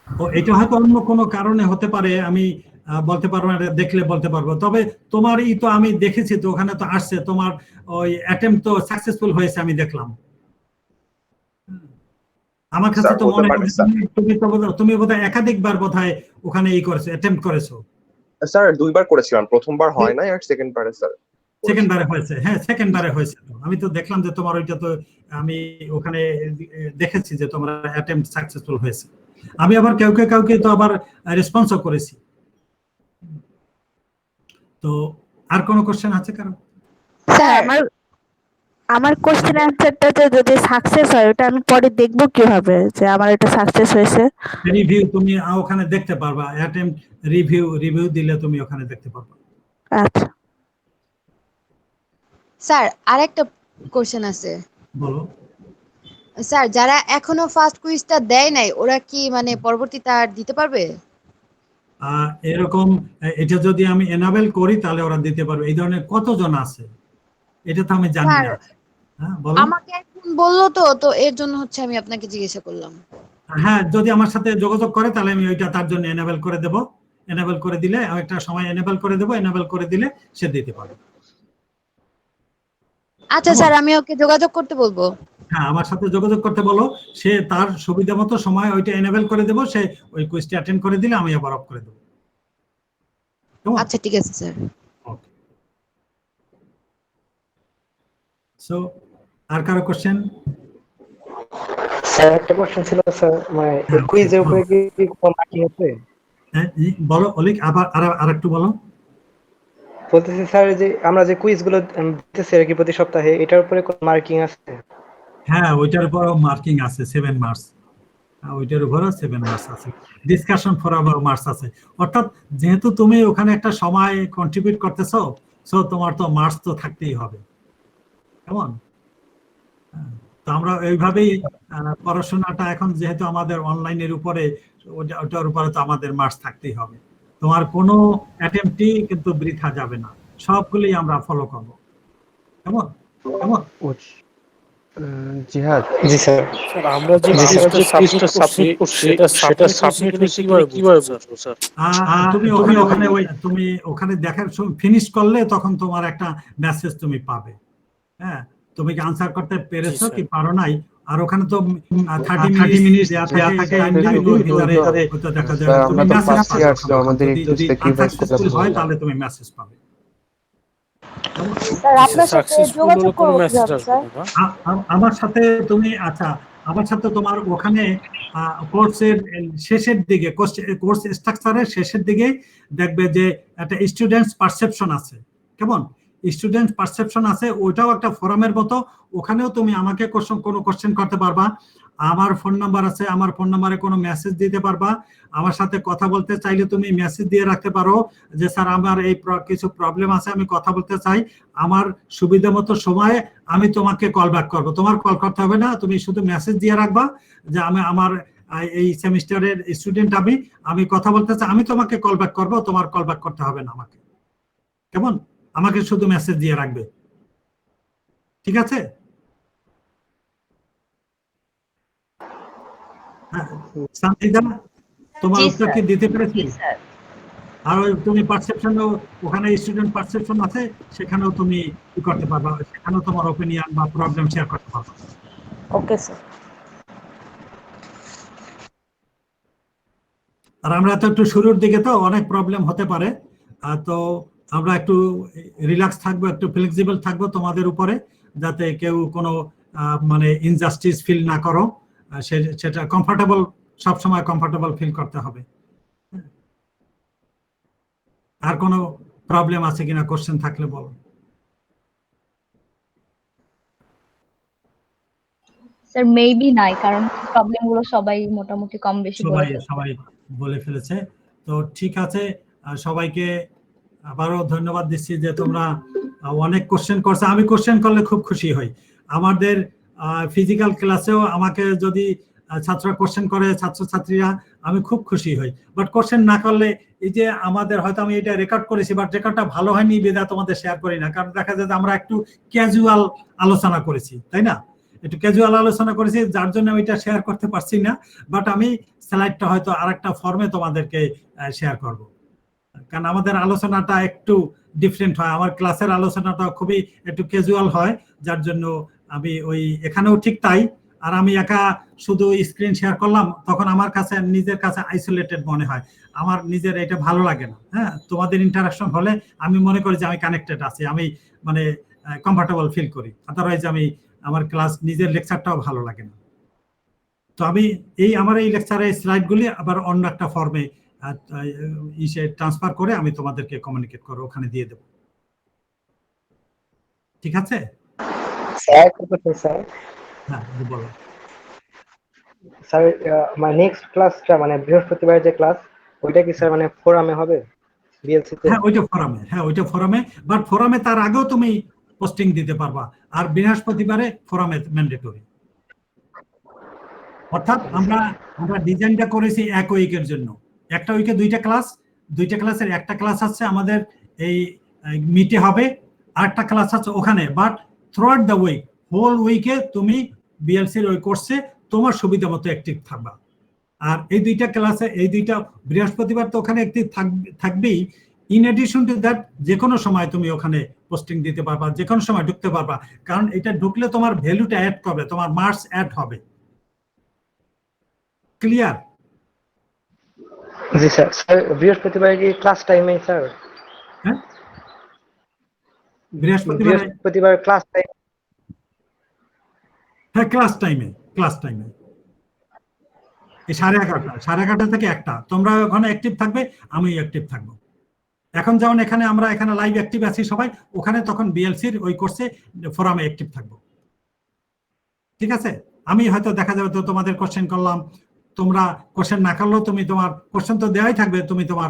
ও এটা হয়তো অন্য কোনো কারণে হতে পারে, আমি বলতে পারবো না, এটা দেখলে বলতে পারবো। তবে তোমার তো আমি দেখেছি তো, ওখানে তো আসছে তোমার ওই অ্যাটেম্প তো সাকসেসফুল হয়েছে আমি দেখলাম। আমার কাছে স্যার তো হতে মনে পারে হয় স্যার। তুমি বোধহয় একাধিকবার বোধহয় ওখানে করেছো, অ্যাটেম্প করেছো। স্যার 2বার করেছিলাম, প্রথমবার হয় নাই, আর সেকেন্ড বারে স্যার সেকেন্ড বারে হয়েছে, হ্যাঁ সেকেন্ড বারে হয়েছে। তো আমি তো দেখলাম যে তোমার ওইটা তো আমি ওখানে দেখেছি যে তোমার অ্যাটেম্প সাকসেসফুল হয়েছে। আমি আবার কাউকে তো আবার রেসপন্সও করেছি। তো আর কোনো কোশ্চেন আছে কারণ? স্যার আমার কোশ্চেন অ্যান্সারটা যদি সাকসেস হয় ওটা আমি পরে দেখবো কিভাবে যে আমার এটা সাকসেস হয়েছে? রিভিউ তুমি ওখানে দেখতে পারবা, অ্যাটেম্প রিভিউ দিলে তুমি ওখানে দেখতে পারবা। আচ্ছা স্যার আরেকটা কোশ্চেন আছে। বলো। স্যার যারা এখনো ফার্স্ট কুইজটা দেয় নাই ওরা কি মানে পরবর্তীতে আর দিতে পারবে? এরকম এটা যদি আমি এনাবেল করি তাহলে ওরা দিতে পারবে। এই ধরনের কতজন আছে এটা তো আমি জানি না। হ্যাঁ বলো। আমাকে এখন বললো তো এর জন্য হচ্ছে আমি আপনাকে জিজ্ঞাসা করলাম। হ্যাঁ যদি আমার সাথে যোগাযোগ করে তাহলে আমি ওইটা তার জন্য এনাবেল করে দেব। এনাবেল করে দিলে একটা সময় এনাবেল করে দেব, এনাবেল করে দিলে সে দিতে পারবে। আচ্ছা স্যার আমি ওকে যোগাযোগ করতে বলবো। হ্যাঁ আমার সাথে যোগাযোগ করতে বলো, সে তার সুবিধা মতো সময় ওইটা এনাবেল করে দেব, সে ওই কুইজটা অ্যাটেন্ড করে দিলে আমি আবার অফ করে দেব। আচ্ছা ঠিক আছে স্যার। ওকে। সো আর কারো কোশ্চেন? স্যার একটা কোশ্চেন ছিল স্যার, মানে কুইজের উপরে কি কোনো মার্কিং আছে? হ্যাঁ বলো অলিক, আবার আরেকটু বলো। বলতেছি স্যার যে আমরা যে কুইজগুলো দিতেছি আর কি প্রতি সপ্তাহে, এটার উপরে কোনো মার্কিং আছে? হ্যাঁ ওইটার উপরও মার্কিং আছে 7 মার্কস, ওইটার উপরও 7 মার্কস আছে, ডিসকাশন ফোরাম মার্কস আছে। অর্থাৎ যেহেতু তুমি ওখানে একটা সময় কন্ট্রিবিউট করতেছো, সো তোমার তো মার্কস তো থাকতেই হবে, কেমন? তো আমরা এইভাবেই পড়াশোনাটা এখন যেহেতু আমাদের অনলাইনের উপরে, ওটার উপরে তো আমাদের মার্কস থাকতেই হবে। তোমার কোনো অ্যাটেম্পটই কিন্তু বৃথা যাবে না, সবগুলোই আমরা ফলো করব, কেমন কেমন? জিহাদ। জি স্যার। স্যার আমরা যে কুইজটা সাবমিট করছি সেটা সাবমিট হয়েছে কিভাবে বুঝবো স্যার? তুমি ওখানে দেখার ফিনিশ করলে তখন তোমার একটা মেসেজ তুমি পাবে। হ্যাঁ তুমি কি আনসার করতে পেরেছো কি পারো নাই, আর ওখানে তো 30 মিনিট দেয়া থাকে টাইম লিমিট, ভিতরে হয়তো দেখা যায় তুমি মেসেজ পাবে, আমাদের একটু স্যাক্রিফাইস করতে হয় তাহলে তুমি মেসেজ পাবে। স্যার আপনার সাথে যোগাযোগ করব কিভাবে স্যার? আমার সাথে তুমি আমার সাথে তোমার ওখানে কোর্সের শেষের দিকে, কোর্স স্ট্রাকচারের শেষের দিকে দেখবে যে একটা স্টুডেন্টস পারসেপশন আছে, কেমন? স্টুডেন্ট পারসেপশন আছে, ওইটাও একটা ফোরামের মতো। ওখানেও তুমি আমাকে কোনো কোশ্চেন করতে পারবা, আমার ফোন নাম্বার আছে, আমার ফোন নাম্বারে কোনো মেসেজ দিতে পারবা, আমার সাথে কথা বলতে চাইলে তুমি মেসেজ দিয়ে রাখতে পারো যে স্যার আমার এই কিছু প্রবলেম আছে, আমি কথা বলতে চাই, আমার সুবিধা মতো সময়ে আমি তোমাকে কল ব্যাক করবো। তোমার কল করতে হবে না, তুমি শুধু মেসেজ দিয়ে রাখবা যে আমার এই সেমিস্টারের স্টুডেন্ট, আমি কথা বলতে চাই, আমি তোমাকে কল ব্যাক করবো, তোমার কল ব্যাক করতে হবে না আমাকে, কেমন? আমাকে শুধু মেসেজ দিয়ে রাখবে, ঠিক আছে? সান্তিদা তোমার উত্তর কি দিতে পেরেছি? আর তুমি পারসেপশন, ওখানে স্টুডেন্ট পারসেপশন আছে, সেখানেও তুমি কি করতে পারবা, সেখানেও তোমার ওপিনিয়ন বা প্রবলেম শেয়ার করতে পারবা। Okay sir. আর আমরা তো একটু শুরুর দিকে তো অনেক প্রবলেম হতে পারে, তো আমরা একটু রিল্যাক্স থাকবো, একটু ফ্লেক্সিবল থাকবো তোমাদের উপরে, যাতে কেউ কোনো মানে ইনজাস্টিস ফিল না করো, সেটা কমফোর্টেবল, সবসময় কমফোর্টেবল ফিল করতে হবে। আর কোনো প্রবলেম আছে কিনা, কোশ্চেন থাকলে বলো। স্যার মেবি নাই, কারণ প্রবলেম গুলো সবাই মোটামুটি কম বেশি সবাই বলে ফেলেছে। তো ঠিক আছে, সবাইকে আবারও ধন্যবাদ দিচ্ছি যে তোমরা অনেক কোশ্চেন করছো। আমি কোশ্চেন করলে খুব খুশি হই। আমাদের ফিজিক্যাল ক্লাসেও আমাকে যদি ছাত্ররা কোশ্চেন করে, ছাত্রছাত্রীরা, আমি খুব খুশি হই। বাট কোশ্চেন না করলে, এই যে আমাদের হয়তো আমি এটা রেকর্ড করেছি, বাট রেকর্ডটা ভালো হয়নি বিধায় তোমাদের শেয়ার করি না, কারণ দেখা যায় যে আমরা একটু ক্যাজুয়াল আলোচনা করেছি, তাই না? একটু ক্যাজুয়াল আলোচনা করেছি, যার জন্য আমি এটা শেয়ার করতে পারছি না, বাট আমি স্লাইডটা হয়তো আরেকটা ফর্মে তোমাদেরকে শেয়ার করব, কারণ আমাদের আলোচনাটা একটু ডিফারেন্ট হয়, আমার ক্লাসের আলোচনাটা খুবই একটু ক্যাজুয়াল হয়, যার জন্য আমি ওই এখানেও ঠিক তাই। আর আমি একা শুধু স্ক্রিন শেয়ার করলাম, তখন আমার কাছে নিজের কাছে আইসোলেটেড মনে হয়, আমার নিজের এটা ভালো লাগে না। হ্যাঁ, তোমাদের ইন্টারাকশন হলে আমি মনে করি যে আমি কানেক্টেড আছি, আমি মানে কমফর্টেবল ফিল করি, আদারওয়াইজ আমি আমার ক্লাস নিজের লেকচারটাও ভালো লাগে না। তো আমি আমার এই লেকচারের স্লাইডগুলি আবার অন্য একটা ফর্মে ট্রান্সফার করে আমি তোমাদেরকে কমিউনিকেট করে ওখানে দিয়ে দেব, ঠিক আছে? স্যার স্যার হ্যাঁ বলো। স্যার মানে নেক্সট ক্লাসটা মানে বৃহস্পতিবার যে ক্লাস, ওইটা কি স্যার মানে ফোরামে হবে বিএলসি তে? হ্যাঁ ওইটা ফোরামে, বাট ফোরামে তার আগেও তুমি পোস্টিং দিতে পারবা, আর বৃহস্পতিবারে ফোরামে ম্যান্ডেটরি। অর্থাৎ আমরা ডিজাইনটা করেছি এক উইকের জন্য, একটা উইকে দুইটা ক্লাসের একটা ক্লাস আছে আমাদের এই মিটে হবে, আর একটা ক্লাস আছে ওখানে, but throughout the week, whole উইকে তুমি বিএলসির ওই কোর্সে তোমার সুবিধা মতো অ্যাক্টিভ থাকবা। আর এই দুইটা ক্লাসে, এই দুইটা বৃহস্পতিবার তো ওখানে অ্যাক্টিভ থাকবেই, ইন এডিশন টু দ্যাট যে কোনো সময় তুমি ওখানে পোস্টিং দিতে পারবা, যে কোনো সময় ঢুকতে পারবা, কারণ এটা ঢুকলে তোমার ভ্যালুটা অ্যাড করবে, তোমার মার্কস অ্যাড হবে। ক্লিয়ার? জি স্যার। স্যার বৃহস্পতিবার কি ক্লাস টাইমে স্যার? হ্যাঁ, বৃহস্পতিবার ক্লাস টাইম? হ্যাঁ, ক্লাস টাইমে এই 11:30 থেকে 1টা তোমরা ওখানে অ্যাক্টিভ থাকবে, আমি অ্যাক্টিভ থাকবো। এখন যেমন আমরা এখানে লাইভ অ্যাক্টিভ আছি সবাই, ওখানে তখন বিএলসির ওই কোর্সে ফোরামে অ্যাক্টিভ থাকবো, ঠিক আছে? আমি হয়তো দেখা যাবে তো তোমাদের কোশ্চেন করলাম, তোমরা কোশ্চেন না করলেও তুমি তোমার কোশ্চেন তো দেওয়াই থাকবে, তুমি তোমার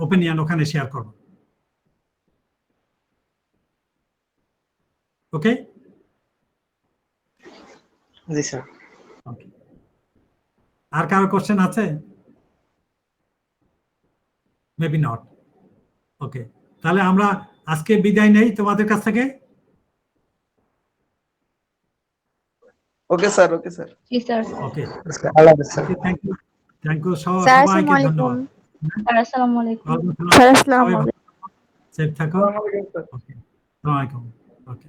ওপিনিয়ন ওখানে শেয়ার করবে। ওকে? জি স্যার। ওকে, আর কারো কোশ্চেন আছে? Maybe not. ওকে, তাহলে আমরা আজকে বিদায় নেই তোমাদের কাছ থেকে। Okay sir. জি স্যার। ওকে, আল্লাহ হাফেজ স্যার। থ্যাংক ইউ স্যার সবাইকে আসসালামু ধন্যবাদ। আলাইকুম। আসসালামু আলাইকুম। স্যার আসসালামু আলাইকুম। সেফ থাকো। ওকে, আসসালামু আলাইকুম। ওকে।